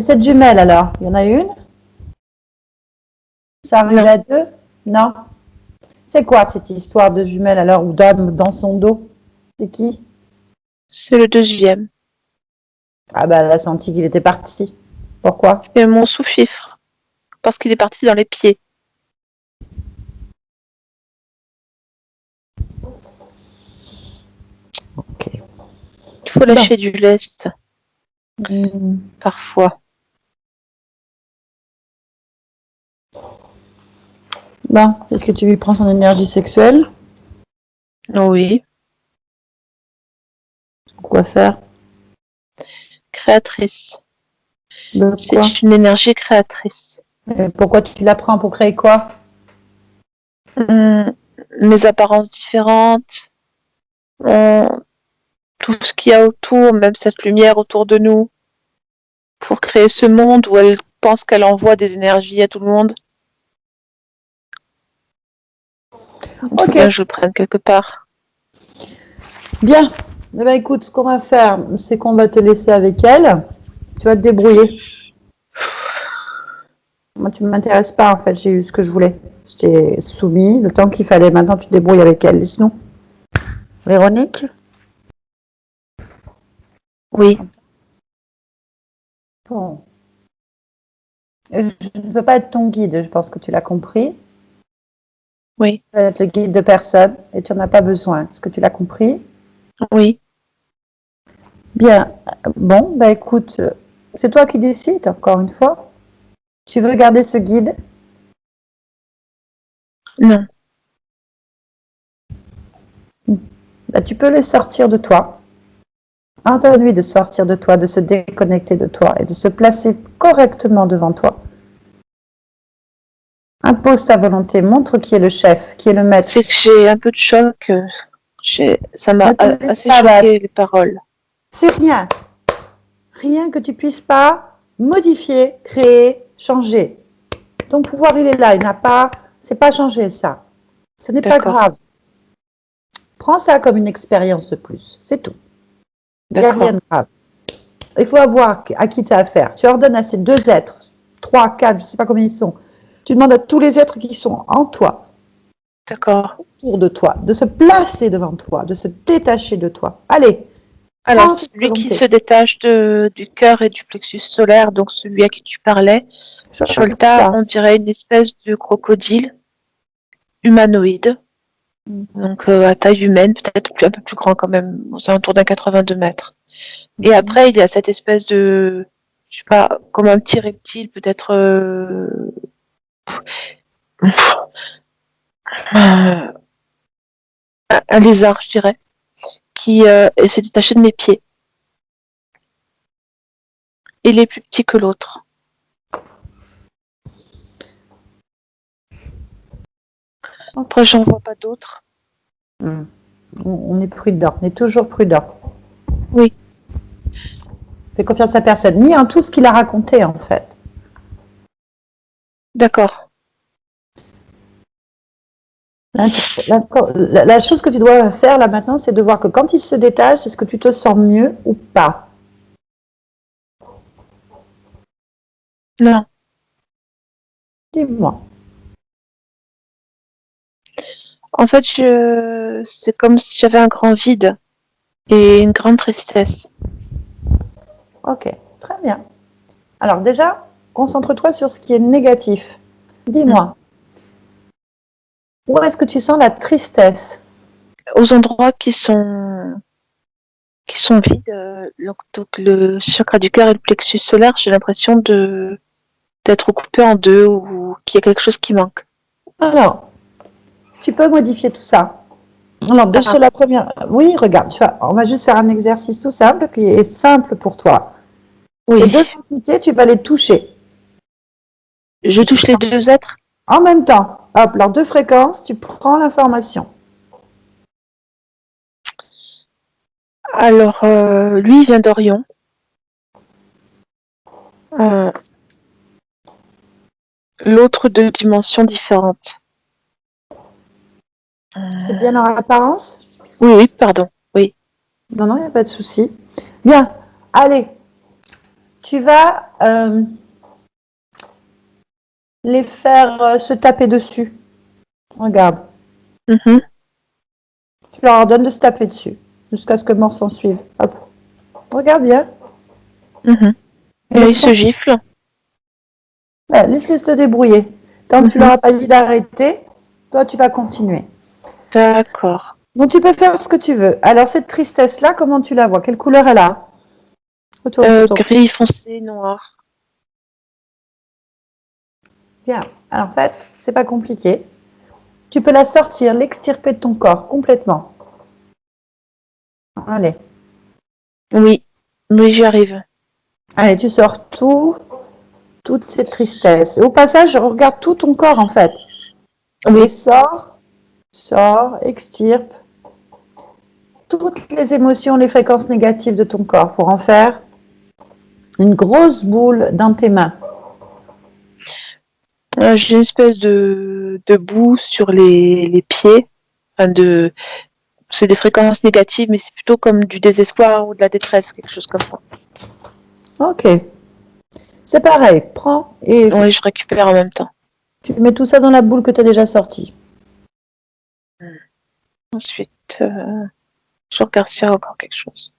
cette jumelle alors, il y en a une? Ça arrive Non. à deux? Non. C'est quoi cette histoire de jumelle alors ou d'âme dans son dos? C'est qui? C'est le deuxième. Ah bah elle a senti qu'il était parti. Pourquoi? C'est mon sous-fifre. Parce qu'il est parti dans les pieds. Ok. Il faut lâcher du lest. Mmh. Parfois. Bon, est-ce que tu lui prends son énergie sexuelle? Oui. Quoi faire? Créatrice. De quoi? C'est une énergie créatrice. Et pourquoi tu la prends pour créer quoi? Mes apparences différentes. Tout ce qu'il y a autour, même cette lumière autour de nous. Pour créer ce monde où elle pense qu'elle envoie des énergies à tout le monde. Il faut bien que je le prenne quelque part. Bien. Eh ben, écoute, ce qu'on va faire, c'est qu'on va te laisser avec elle. Tu vas te débrouiller. Moi, tu ne m'intéresses pas, en fait. J'ai eu ce que je voulais. Je t'ai soumis le temps qu'il fallait. Maintenant, tu te débrouilles avec elle. Laisse-nous. Véronique? Oui. Bon. Je ne veux pas être ton guide, je pense que tu l'as compris. Oui. Je veux être le guide de personne et tu n'en as pas besoin. Est-ce que tu l'as compris? Oui. Bien. Bon, bah écoute, c'est toi qui décides, encore une fois. Tu veux garder ce guide? Non. Bah, tu peux le sortir de toi. Ordonne-lui de sortir de toi, de se déconnecter de toi et de se placer correctement devant toi. Impose ta volonté, montre qui est le chef, qui est le maître. C'est que j'ai un peu de choc. Ça Ne m'a te laisse assez pas abattre. choqué les paroles. C'est rien. Rien que tu puisses pas modifier, créer, changer. Ton pouvoir, il est là. Il n'a pas. C'est pas changé, ça. Ce n'est pas D'accord. grave. Prends ça comme une expérience de plus. C'est tout. Il n'y a D'accord. rien de grave. Il faut avoir à qui tu as affaire. Tu ordonnes à ces deux êtres, 3, 4, je ne sais pas combien ils sont. Tu demandes à tous les êtres qui sont en toi, D'accord. autour de toi, de se placer devant toi, de se détacher de toi. Allez, Alors, prends cette celui qui volonté. se détache du cœur et du plexus solaire, donc celui à qui tu parlais, Sholta, on dirait une espèce de crocodile humanoïde, donc à taille humaine, peut-être un peu plus grand quand même, aux alentours d'un 82 mètres. Et après, il y a cette espèce de, je sais pas, comme un petit reptile, peut-être un lézard, je dirais, qui s'est détaché de mes pieds. Il est plus petit que l'autre. Après, j'en vois pas d'autres. On est prudent, on est toujours prudent. Oui. Fais confiance à personne, ni en tout ce qu'il a raconté en fait. D'accord. La chose que tu dois faire là maintenant, c'est de voir que quand il se détache, est-ce que tu te sens mieux ou pas? Non. Dis-moi. En fait, c'est comme si j'avais un grand vide et une grande tristesse. Ok, très bien. Alors déjà, concentre-toi sur ce qui est négatif. Dis-moi, où est-ce que tu sens la tristesse? Aux endroits qui sont vides, donc le chakra du cœur et le plexus solaire, j'ai l'impression d'être coupé en deux ou qu'il y a quelque chose qui manque. Alors, tu peux modifier tout ça. Alors, déjà la première, oui, regarde, on va juste faire un exercice tout simple qui est simple pour toi. Oui. Les deux entités, tu vas les toucher. Je touche les deux êtres. En même temps, hop, leurs deux fréquences, tu prends l'information. Alors, lui, il vient d'Orion. L'autre de dimensions différentes. C'est bien leur apparence? Oui, oui, pardon. Oui. Non, non, il n'y a pas de souci. Bien, allez. Tu vas les faire se taper dessus. Regarde. Mm-hmm. Tu leur ordonnes de se taper dessus jusqu'à ce que mort s'en suive. Hop. Regarde bien. Mm-hmm. Et ils se giflent. Ouais, laisse-les se débrouiller. Tant que tu leur as pas dit d'arrêter, toi, tu vas continuer. D'accord. Donc, tu peux faire ce que tu veux. Alors, cette tristesse-là, comment tu la vois? Quelle couleur elle a? Gris foncé, noir. Bien. Alors, en fait, c'est pas compliqué. Tu peux la sortir, l'extirper de ton corps complètement. Allez. Oui. Oui, j'y arrive. Allez, tu sors toute cette tristesse. Et au passage, regarde tout ton corps, en fait. Oui. Et sors, extirpe toutes les émotions, les fréquences négatives de ton corps pour en faire une grosse boule dans tes mains. J'ai une espèce de boue sur les pieds. Enfin, c'est des fréquences négatives, mais c'est plutôt comme du désespoir ou de la détresse, quelque chose comme ça. Ok. C'est pareil. Prends et Oui, je récupère en même temps. tu mets tout ça dans la boule que tu as déjà sortie. Ensuite, je regarde s'il y a encore quelque chose.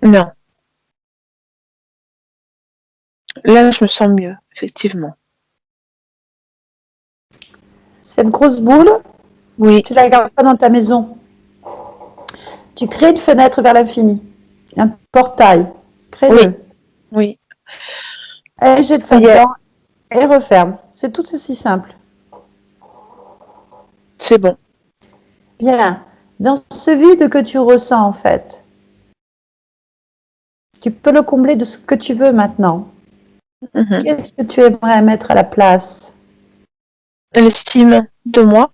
Non. Là, je me sens mieux, effectivement. Cette grosse boule, oui. Tu la gardes pas dans ta maison. Tu crées une fenêtre vers l'infini. Un portail. Crée-le. Oui. Et jette ça dedans. Et referme. C'est tout aussi simple. C'est bon. Bien. Dans ce vide que tu ressens, en fait, tu peux le combler de ce que tu veux maintenant. Mhm. Qu'est-ce que tu aimerais mettre à la place? L'estime de moi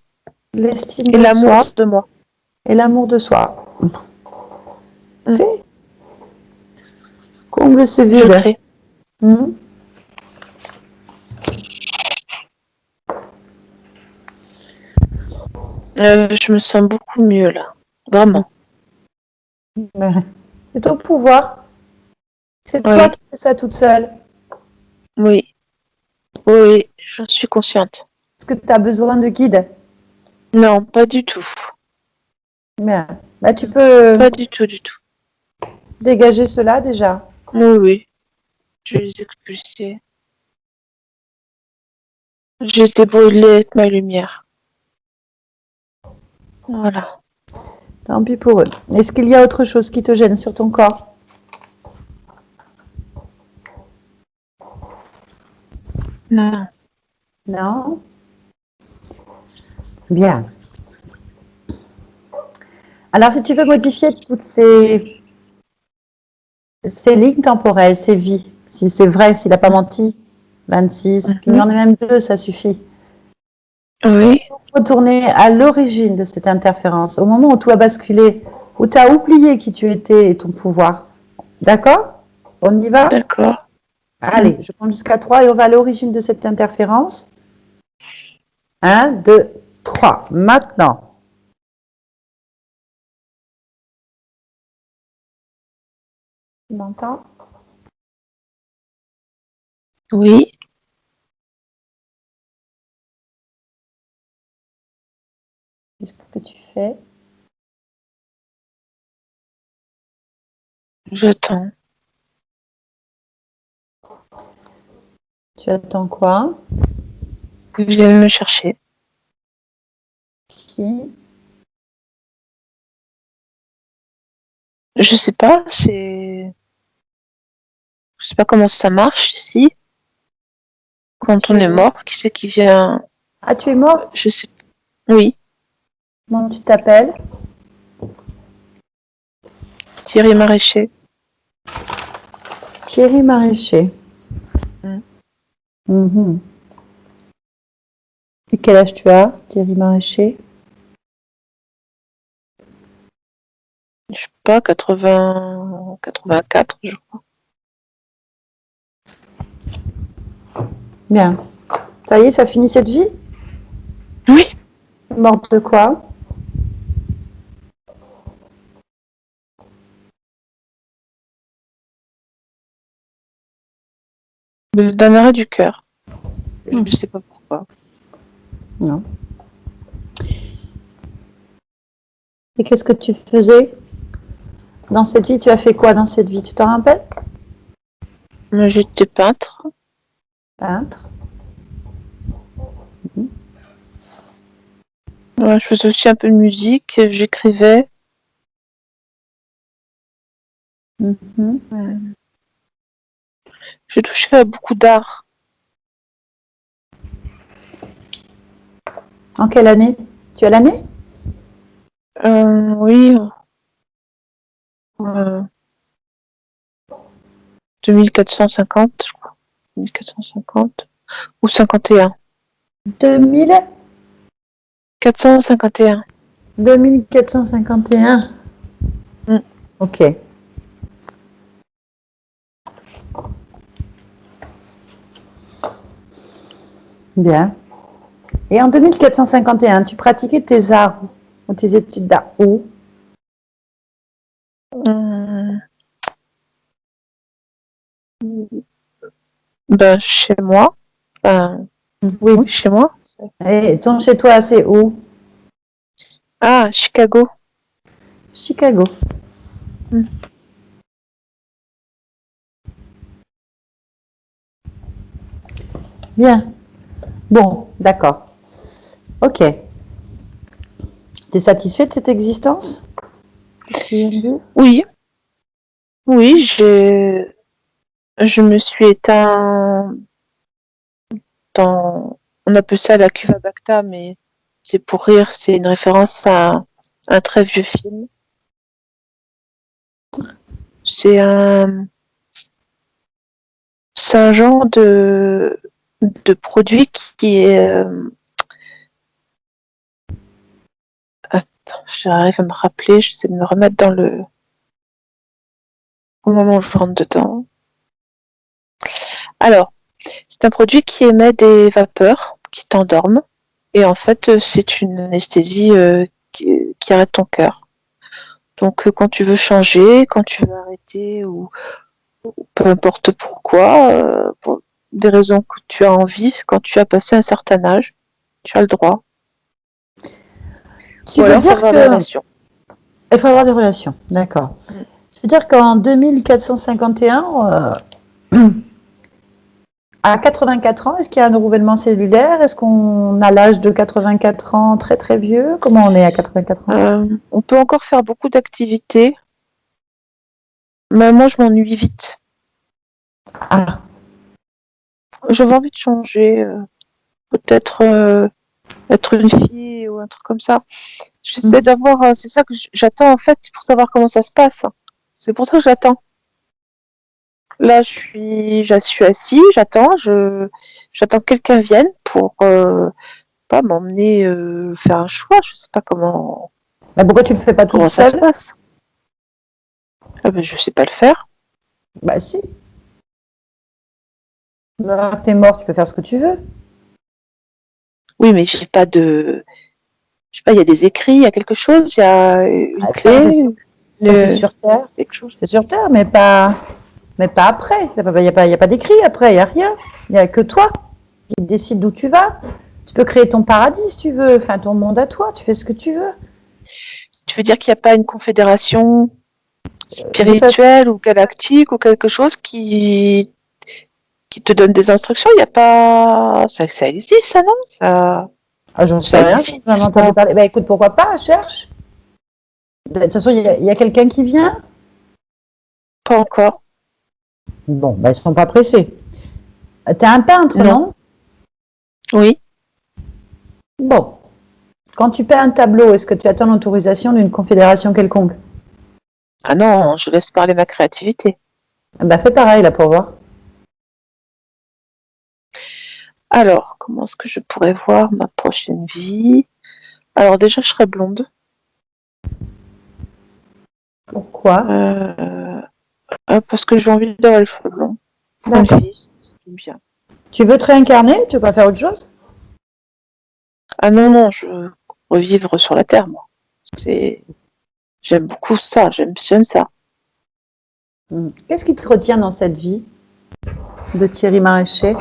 L'estime et de l'amour soi de moi. et l'amour de soi. Mm. Fais. Comble ce Je vide. crée. Hmm. Je me sens beaucoup mieux là. Vraiment. Ben, c'est ton pouvoir. C'est toi Oui. qui fais ça toute seule. Oui. Oui. Je suis consciente. Est-ce que tu as besoin de guide? Non, pas du tout. Bien. Bah, tu peux Pas du tout, du tout. dégager cela déjà. Oui, oui. Je vais les expulser. Je les ai brûlés avec ma lumière. Voilà. Tant pis pour eux. Est-ce qu'il y a autre chose qui te gêne sur ton corps? Non. Non? Bien. Alors, si tu veux modifier toutes ces lignes temporelles, ces vies, si c'est vrai, s'il n'a pas menti, 26, qu'il y Mhm. en ait même deux, ça suffit. Oui. Retourner à l'origine de cette interférence, au moment où tout a basculé, où tu as oublié qui tu étais et ton pouvoir. D'accord? On y va? D'accord. Mm. Allez, je compte jusqu'à 3 et on va à l'origine de cette interférence. 1, 2, 3. Maintenant. Tu m'entends? Oui. Qu'est-ce que tu fais? J'attends. Tu attends quoi? Vous viennent me chercher. Qui? Je sais pas, c'est. Je sais pas comment ça marche ici. Quand Tu on es est où? mort, qui c'est qui vient? Ah, tu es mort? Je sais pas. Oui. Comment tu t'appelles? Thierry Maraîcher. Thierry Maraîcher. Mm. Mhm. Et quel âge tu as, Thierry Maraîcher? Je sais pas, 80, 84, je crois. Bien. Ça y est, ça finit cette vie? Oui. Morte de quoi? D'un arrêt du cœur. Hmm. Je sais pas pourquoi. Non. Et qu'est-ce que tu faisais dans cette vie? Tu as fait quoi dans cette vie? Tu t'en rappelles? Moi, j'étais peintre. Peintre. Ouais, je faisais aussi un peu de musique. J'écrivais. Mhm. J'ai touché à beaucoup d'art. En quelle année? Tu as l'année? Oui. Euh, 2450, je crois. 1450. Ou 51. 2000? 451. 2451. Mm. Ok. Bien. Et en 2451, tu pratiquais tes arts ou tes études d'art où? Hum, Ben, chez moi. Ben, Oui. oui, chez moi. Et ton chez toi, c'est où? Ah, Chicago. Chicago. Mm. Bien. Bon, d'accord. Ok. Tu es satisfait de cette existence que tu viens de vivre? Oui, oui, je me suis éteint on appelle ça la cuve à Bacta, mais c'est pour rire, c'est une référence à un très vieux film. C'est un genre de produit qui est... Attends, j'arrive à me rappeler, j'essaie de me remettre dans le... au moment où je rentre dedans. Alors, c'est un produit qui émet des vapeurs qui t'endorment. Et en fait, c'est une anesthésie qui arrête ton cœur. Donc, quand tu veux changer, quand tu veux arrêter, ou peu importe pourquoi, pour des raisons que tu as envie, quand tu as passé un certain âge, tu as le droit. Tu Ou veux alors, faut dire avoir des que relations. il faut avoir des relations, d'accord. Tu veux dire qu'en 2451, à 84 ans, est-ce qu'il y a un renouvellement cellulaire? Est-ce qu'on a l'âge de 84 ans très très vieux? Comment on est à 84 ans? On peut encore faire beaucoup d'activités, mais moi, je m'ennuie vite. Ah, J'avais envie de changer, peut-être être une fille ou un truc comme ça. J'essaie d'avoir, c'est ça que j'attends en fait pour savoir comment ça se passe. C'est pour ça que j'attends. Là, je suis assis, j'attends que quelqu'un vienne pour pas m'emmener faire un choix. Je sais pas mais pourquoi tu le fais pas toute comment ça se seule? passe. Ah ben, je sais pas le faire. Bah si. Maintenant que t'es mort, tu peux faire ce que tu veux. Oui, mais j'ai pas de, je sais pas, il y a des écrits, il y a quelque chose, il y a une Ah, ça, clé, ça, c'est sur Terre. quelque chose. C'est sur Terre, mais pas après. Il y a pas d'écrit après, il n'y a rien. Il n'y a que toi qui décide d'où tu vas. Tu peux créer ton paradis si tu veux, enfin ton monde à toi, tu fais ce que tu veux. Tu veux dire qu'il n'y a pas une confédération D'où ça? spirituelle ou galactique ou quelque chose qui te donne des instructions? Il n'y a pas, ça existe, ça, non? Ah, j'en sais Ça rien, j'ai existe, jamais entendu ça. parler. Bah écoute, pourquoi pas, cherche. De toute façon, il y a quelqu'un qui vient. Pas encore. Bon, bah ils sont pas pressés. T'es un peintre, Non. non? Oui. Bon. Quand tu peins un tableau, est-ce que tu attends l'autorisation d'une confédération quelconque? Ah non, je laisse parler ma créativité. Bah fais pareil là pour voir. Alors, comment est-ce que je pourrais voir ma prochaine vie? Alors déjà, je serais blonde. Pourquoi? Parce que j'ai envie d'avoir les cheveux blonds. Pour une D'accord. fille, c'est bien. Tu veux te réincarner? Tu veux pas faire autre chose? Ah non, non, je veux revivre sur la Terre, moi. C'est... J'aime beaucoup ça, j'aime ça. Qu'est-ce qui te retient dans cette vie de Thierry Maraîcher?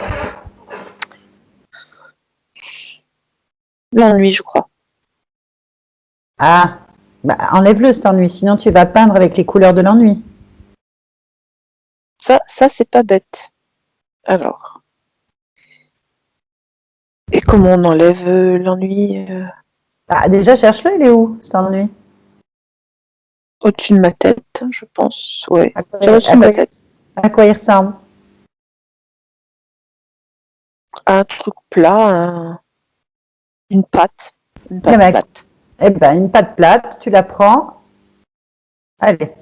L'ennui, je crois. Ah, bah enlève-le cet ennui, sinon tu vas peindre avec les couleurs de l'ennui. Ça, c'est pas bête. Alors, et comment on enlève l'ennui Ah, déjà cherche-le, il est où cet ennui? au-dessus de ma tête, je pense. Ouais, À quoi, c'est au-dessus à de quoi ma il, tête. à quoi il ressemble? Un truc plat, une pâte. Une Eh pâte ben, plate. une pâte plate, tu la prends. Allez,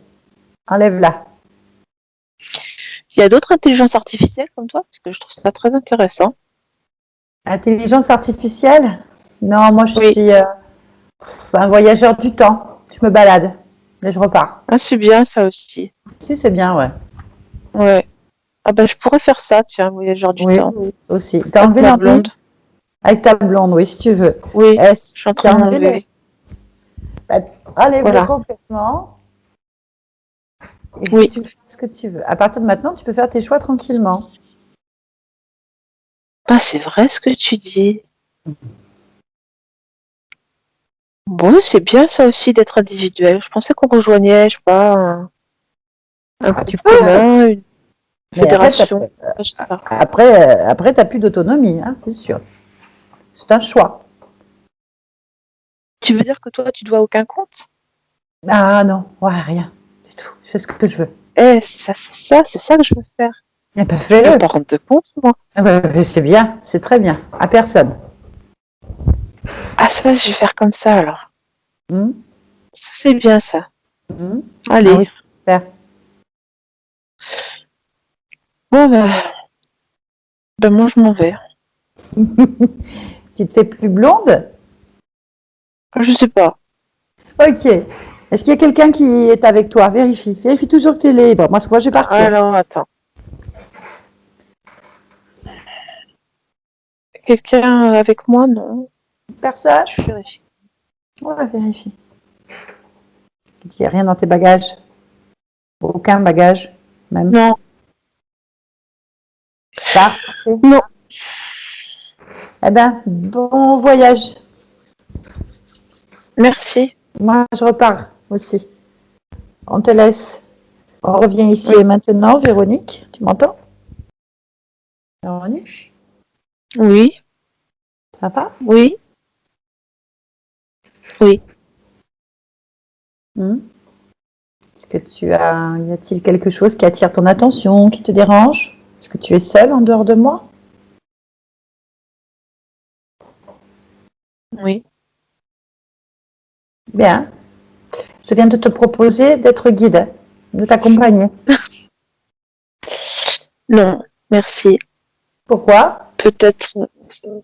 enlève-la. Il y a d'autres intelligences artificielles comme toi? Parce que je trouve ça très intéressant. Intelligence artificielle? Non, moi je Oui. suis un voyageur du temps. Je me balade et je repars. Ah, c'est bien ça aussi. Si, c'est bien, ouais. Ouais. Ah ben, je pourrais faire ça, tiens, voyageur du Oui, temps. oui, aussi. T'as Avec enlevé ma l'ennui blonde. avec ta blonde, oui, si tu veux. Oui, Est-ce je suis en train t'as de enlevé le... l'enlever. Bah, enlève-le Voilà. complètement et puis Oui. tu fais ce que tu veux. À partir de maintenant, tu peux faire tes choix tranquillement. Ah, c'est vrai ce que tu dis. Bon, c'est bien ça aussi d'être individuel. Je pensais qu'on rejoignait, je sais pas, un Ah, tu groupe peux, commun, une mais fédération. Ah, je sais pas. après, t'as plus d'autonomie, hein, c'est sûr. C'est un choix. Tu veux dire que toi, tu dois aucun compte? Ah non, ouais, rien du tout. Je fais ce que je veux. Eh, c'est ça que je veux faire. Eh ben, Je ne fais-le. vais pas rendre compte, moi. Ah ben, c'est bien, c'est très bien. À personne. Ah, ça, je vais faire comme ça, alors. Hmm, C'est bien, ça. hmm. Allez. Ah oui, super. Bon, ben moi, je m'en vais. Tu te fais plus blonde? Je sais pas. Ok. Est-ce qu'il y a quelqu'un qui est avec toi? Vérifie. Vérifie toujours que tu es libre. Moi, je vais partir. Alors, attends. Quelqu'un avec moi? Non. Personne? Je vérifie. Ouais, vérifie. Il n'y a rien dans tes bagages? Aucun bagage, même. Non. Parfait. Non. Eh ben, bon voyage. Merci. Moi, je repars aussi. On te laisse. On revient ici Oui. et maintenant. Véronique, tu m'entends? Véronique, Oui. ça va? Oui. Oui. Hmm. Est-ce que y a-t-il quelque chose qui attire ton attention, qui te dérange? Est-ce que tu es seule en dehors de moi? Oui. Bien. Je viens de te proposer d'être guide, de t'accompagner. Non. Merci. Pourquoi? Peut-être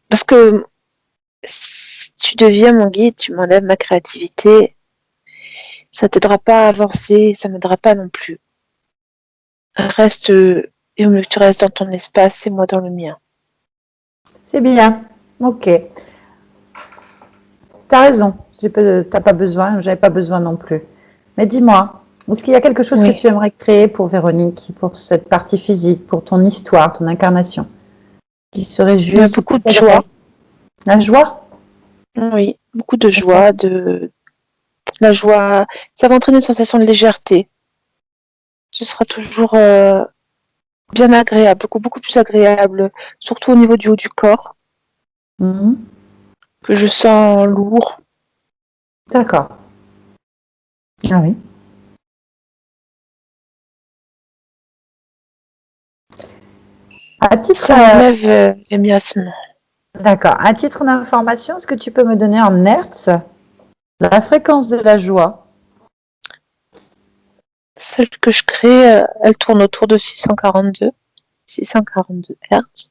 parce que si tu deviens mon guide, tu m'enlèves ma créativité. Ça t'aidera pas à avancer, ça m'aidera pas non plus. Reste, il vaut mieux que tu restes dans ton espace et moi dans le mien. C'est bien. Ok. T'as raison. T'as pas besoin, j'avais pas besoin non plus. Mais dis-moi, est-ce qu'il y a quelque chose que Oui. tu aimerais créer pour Véronique, pour cette partie physique, pour ton histoire, ton incarnation, qui serait Il y a juste, qui beaucoup de t'aiderait? joie. La joie? Oui, beaucoup de D'accord. joie, de la joie. Ça va entraîner une sensation de légèreté. Ce sera toujours bien agréable, beaucoup plus agréable, surtout au niveau du haut du corps, Mhm. que je sens lourd. D'accord. Ah oui. À titre, Ça enlève les miasmes. d'accord. À titre d'information, est-ce que tu peux me donner en hertz la fréquence de la joie? Celle que je crée, elle tourne autour de 642 Hertz.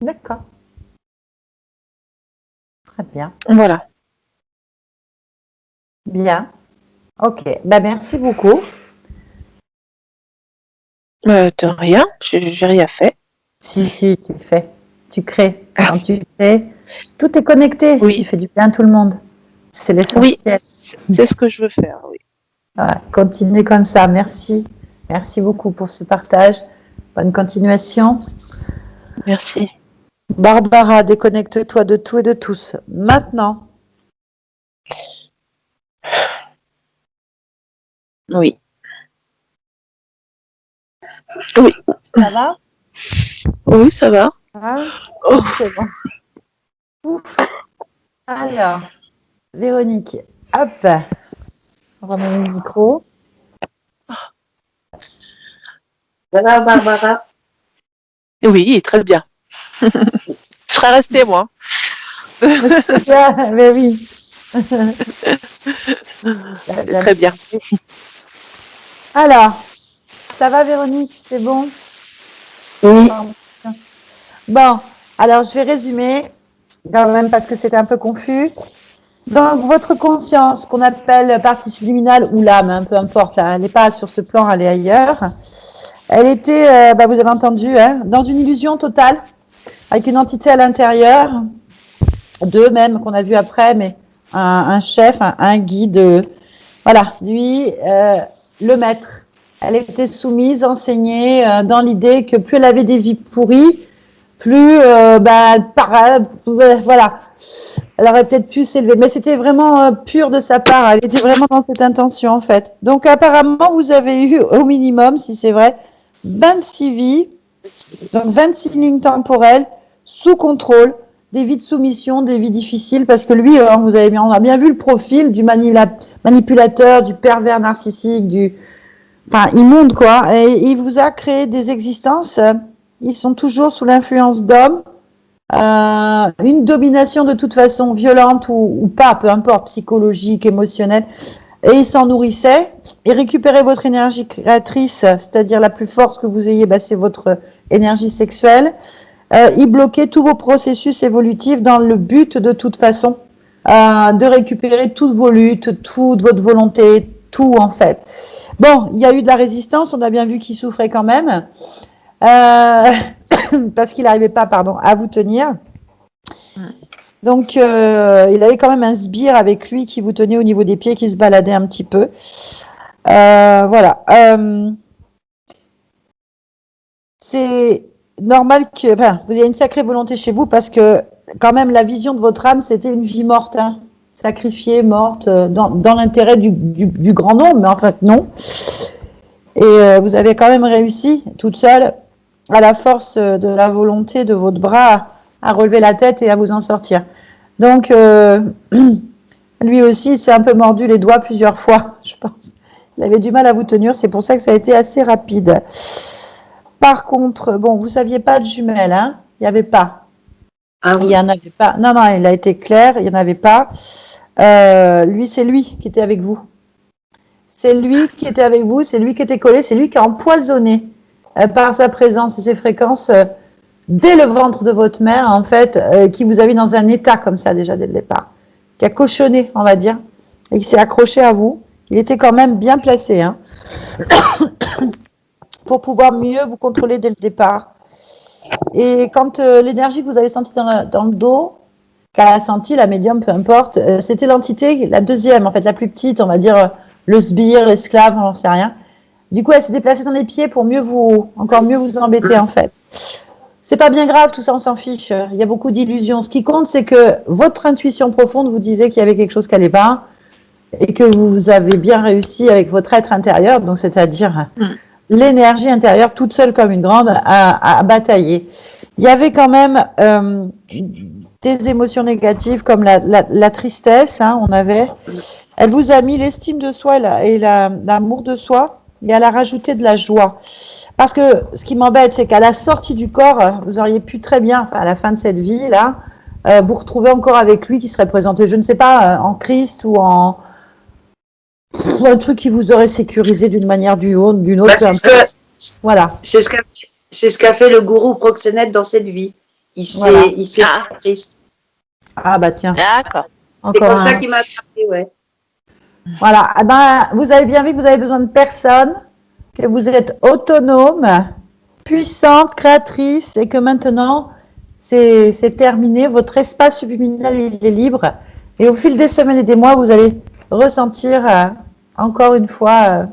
D'accord. Très bien. Voilà. Bien. Ok. Ben, merci beaucoup. De rien, j'ai rien fait. Si, tu fais. Tu crées. Quand tu crées, tout est connecté. Tu Oui, fais du bien à tout le monde. C'est oui, l'essentiel. c'est ce que je veux faire, oui. Voilà. Continue comme ça. Merci. Merci beaucoup pour ce partage. Bonne continuation. Merci. Barbara, déconnecte-toi de tout et de tous. Maintenant. Oui. Oui. Ça va? Oui, ça va. Hein? Oh, C'est bon. Ouf. Alors, Véronique, hop, on remet le micro. Ça va, Barbara? oui, très bien. Je serais restée, moi. C'est ça, mais oui. Très bien. Alors, ça va Véronique, c'est bon? Oui. Bon, alors je vais résumer quand même parce que c'était un peu confus. Donc, votre conscience, qu'on appelle partie subliminale ou l'âme, hein, peu importe, là, elle n'est pas sur ce plan, elle est ailleurs. Elle était, vous avez entendu, hein, dans une illusion totale, avec une entité à l'intérieur, deux même qu'on a vu après, mais un chef, un guide, voilà, lui, le maître. Elle était soumise, enseignée dans l'idée que plus elle avait des vies pourries, plus, voilà, elle aurait peut-être pu s'élever. Mais c'était vraiment pur de sa part. Elle était vraiment dans cette intention, en fait. Donc, apparemment, vous avez eu au minimum, si c'est vrai, 26 vies, donc 26 lignes temporelles sous contrôle, des vies de soumission, des vies difficiles, parce que lui, on a bien vu le profil du manipulateur, du pervers narcissique, enfin, immonde, quoi. Et il vous a créé des existences. Ils sont toujours sous l'influence d'hommes. Une domination de toute façon violente ou pas, peu importe, psychologique, émotionnelle. Et ils s'en nourrissaient. Et récupéraient votre énergie créatrice, c'est-à-dire la plus forte que vous ayez, bah, c'est votre énergie sexuelle. Ils bloquaient tous vos processus évolutifs dans le but, de toute façon, de récupérer toutes vos luttes, toute votre volonté, tout en fait. Bon, il y a eu de la résistance, on a bien vu qu'il souffrait quand même, parce qu'il n'arrivait pas, pardon, à vous tenir. Donc, il avait quand même un sbire avec lui qui vous tenait au niveau des pieds, qui se baladait un petit peu. Voilà. C'est normal que, enfin, vous ayez une sacrée volonté chez vous parce que, quand même, la vision de votre âme, c'était une vie morte, hein, sacrifiée, morte, dans l'intérêt du grand nombre, mais en fait, non. Et vous avez quand même réussi, toute seule, à la force de la volonté de votre bras, à relever la tête et à vous en sortir. Donc, lui aussi, il s'est un peu mordu les doigts plusieurs fois, je pense. Il avait du mal à vous tenir, c'est pour ça que ça a été assez rapide. Par contre, bon, vous saviez pas de jumelles, hein? Il n'y avait pas. Ah Il oui. n'y en avait pas. Non, non, il a été clair, il n'y en avait pas. Lui, c'est lui qui était avec vous. C'est lui qui était avec vous, c'est lui qui était collé, c'est lui qui a empoisonné par sa présence et ses fréquences dès le ventre de votre mère, en fait, qui vous a mis dans un état comme ça déjà dès le départ, qui a cochonné, on va dire, et qui s'est accroché à vous. Il était quand même bien placé, hein, pour pouvoir mieux vous contrôler dès le départ. Et quand l'énergie que vous avez sentie dans le dos, qu'elle a senti, la médium, peu importe, c'était l'entité, la deuxième, en fait, la plus petite, on va dire le sbire, l'esclave, on n'en sait rien. Du coup, elle s'est déplacée dans les pieds pour encore mieux vous embêter, en fait. C'est pas bien grave, tout ça, on s'en fiche. Il y a beaucoup d'illusions. Ce qui compte, c'est que votre intuition profonde vous disait qu'il y avait quelque chose qui n'allait pas et que vous avez bien réussi avec votre être intérieur, donc c'est-à-dire l'énergie intérieure, toute seule comme une grande, à batailler. Il y avait quand même des émotions négatives comme la tristesse, hein, on avait. Elle vous a mis l'estime de soi et l'amour de soi, et elle a rajouté de la joie. Parce que ce qui m'embête, c'est qu'à la sortie du corps, vous auriez pu très bien, enfin, à la fin de cette vie-là, vous retrouver encore avec lui qui serait présenté, je ne sais pas, en Christ ou en un truc qui vous aurait sécurisé d'une manière ou d'une autre. Bah, Voilà. c'est ce qu'a fait le gourou proxénète dans cette vie. Il s'est Ah. triste. Ah bah tiens, D'accord. C'est encore comme ça un. qu'il m'a attrapé, ouais. Voilà. Ah ben, vous avez bien vu que vous avez besoin de personne, que vous êtes autonome, puissante, créatrice, et que maintenant, c'est terminé. Votre espace subliminal, il est libre. Et au fil des semaines et des mois, vous allez ressentir encore une fois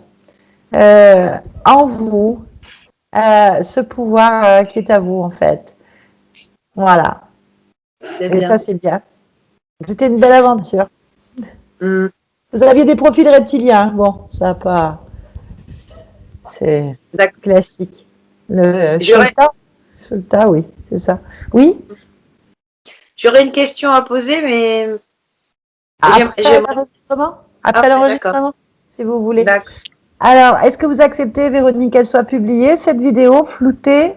en vous ce pouvoir qui est à vous, en fait. Voilà. C'est Et bien. ça, c'est bien. C'était une belle aventure. Mm. Vous aviez des profils reptiliens. Bon, ça n'a pas. C'est D'accord. classique. Le J'aurais Shulta, oui, c'est ça. Oui, une question à poser, mais après j'aimerais. l'enregistrement. Après Après, d'accord. l'enregistrement, si vous voulez. D'accord. Alors, est-ce que vous acceptez, Véronique, qu'elle soit publiée, cette vidéo floutée?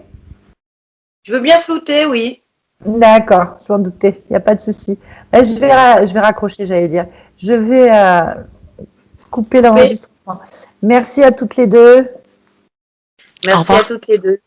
Je veux bien flouter, oui. D'accord, je m'en doutais, il n'y a pas de souci. Je vais raccrocher, j'allais dire. Je vais couper l'enregistrement. Merci à toutes les deux. Merci à toutes les deux.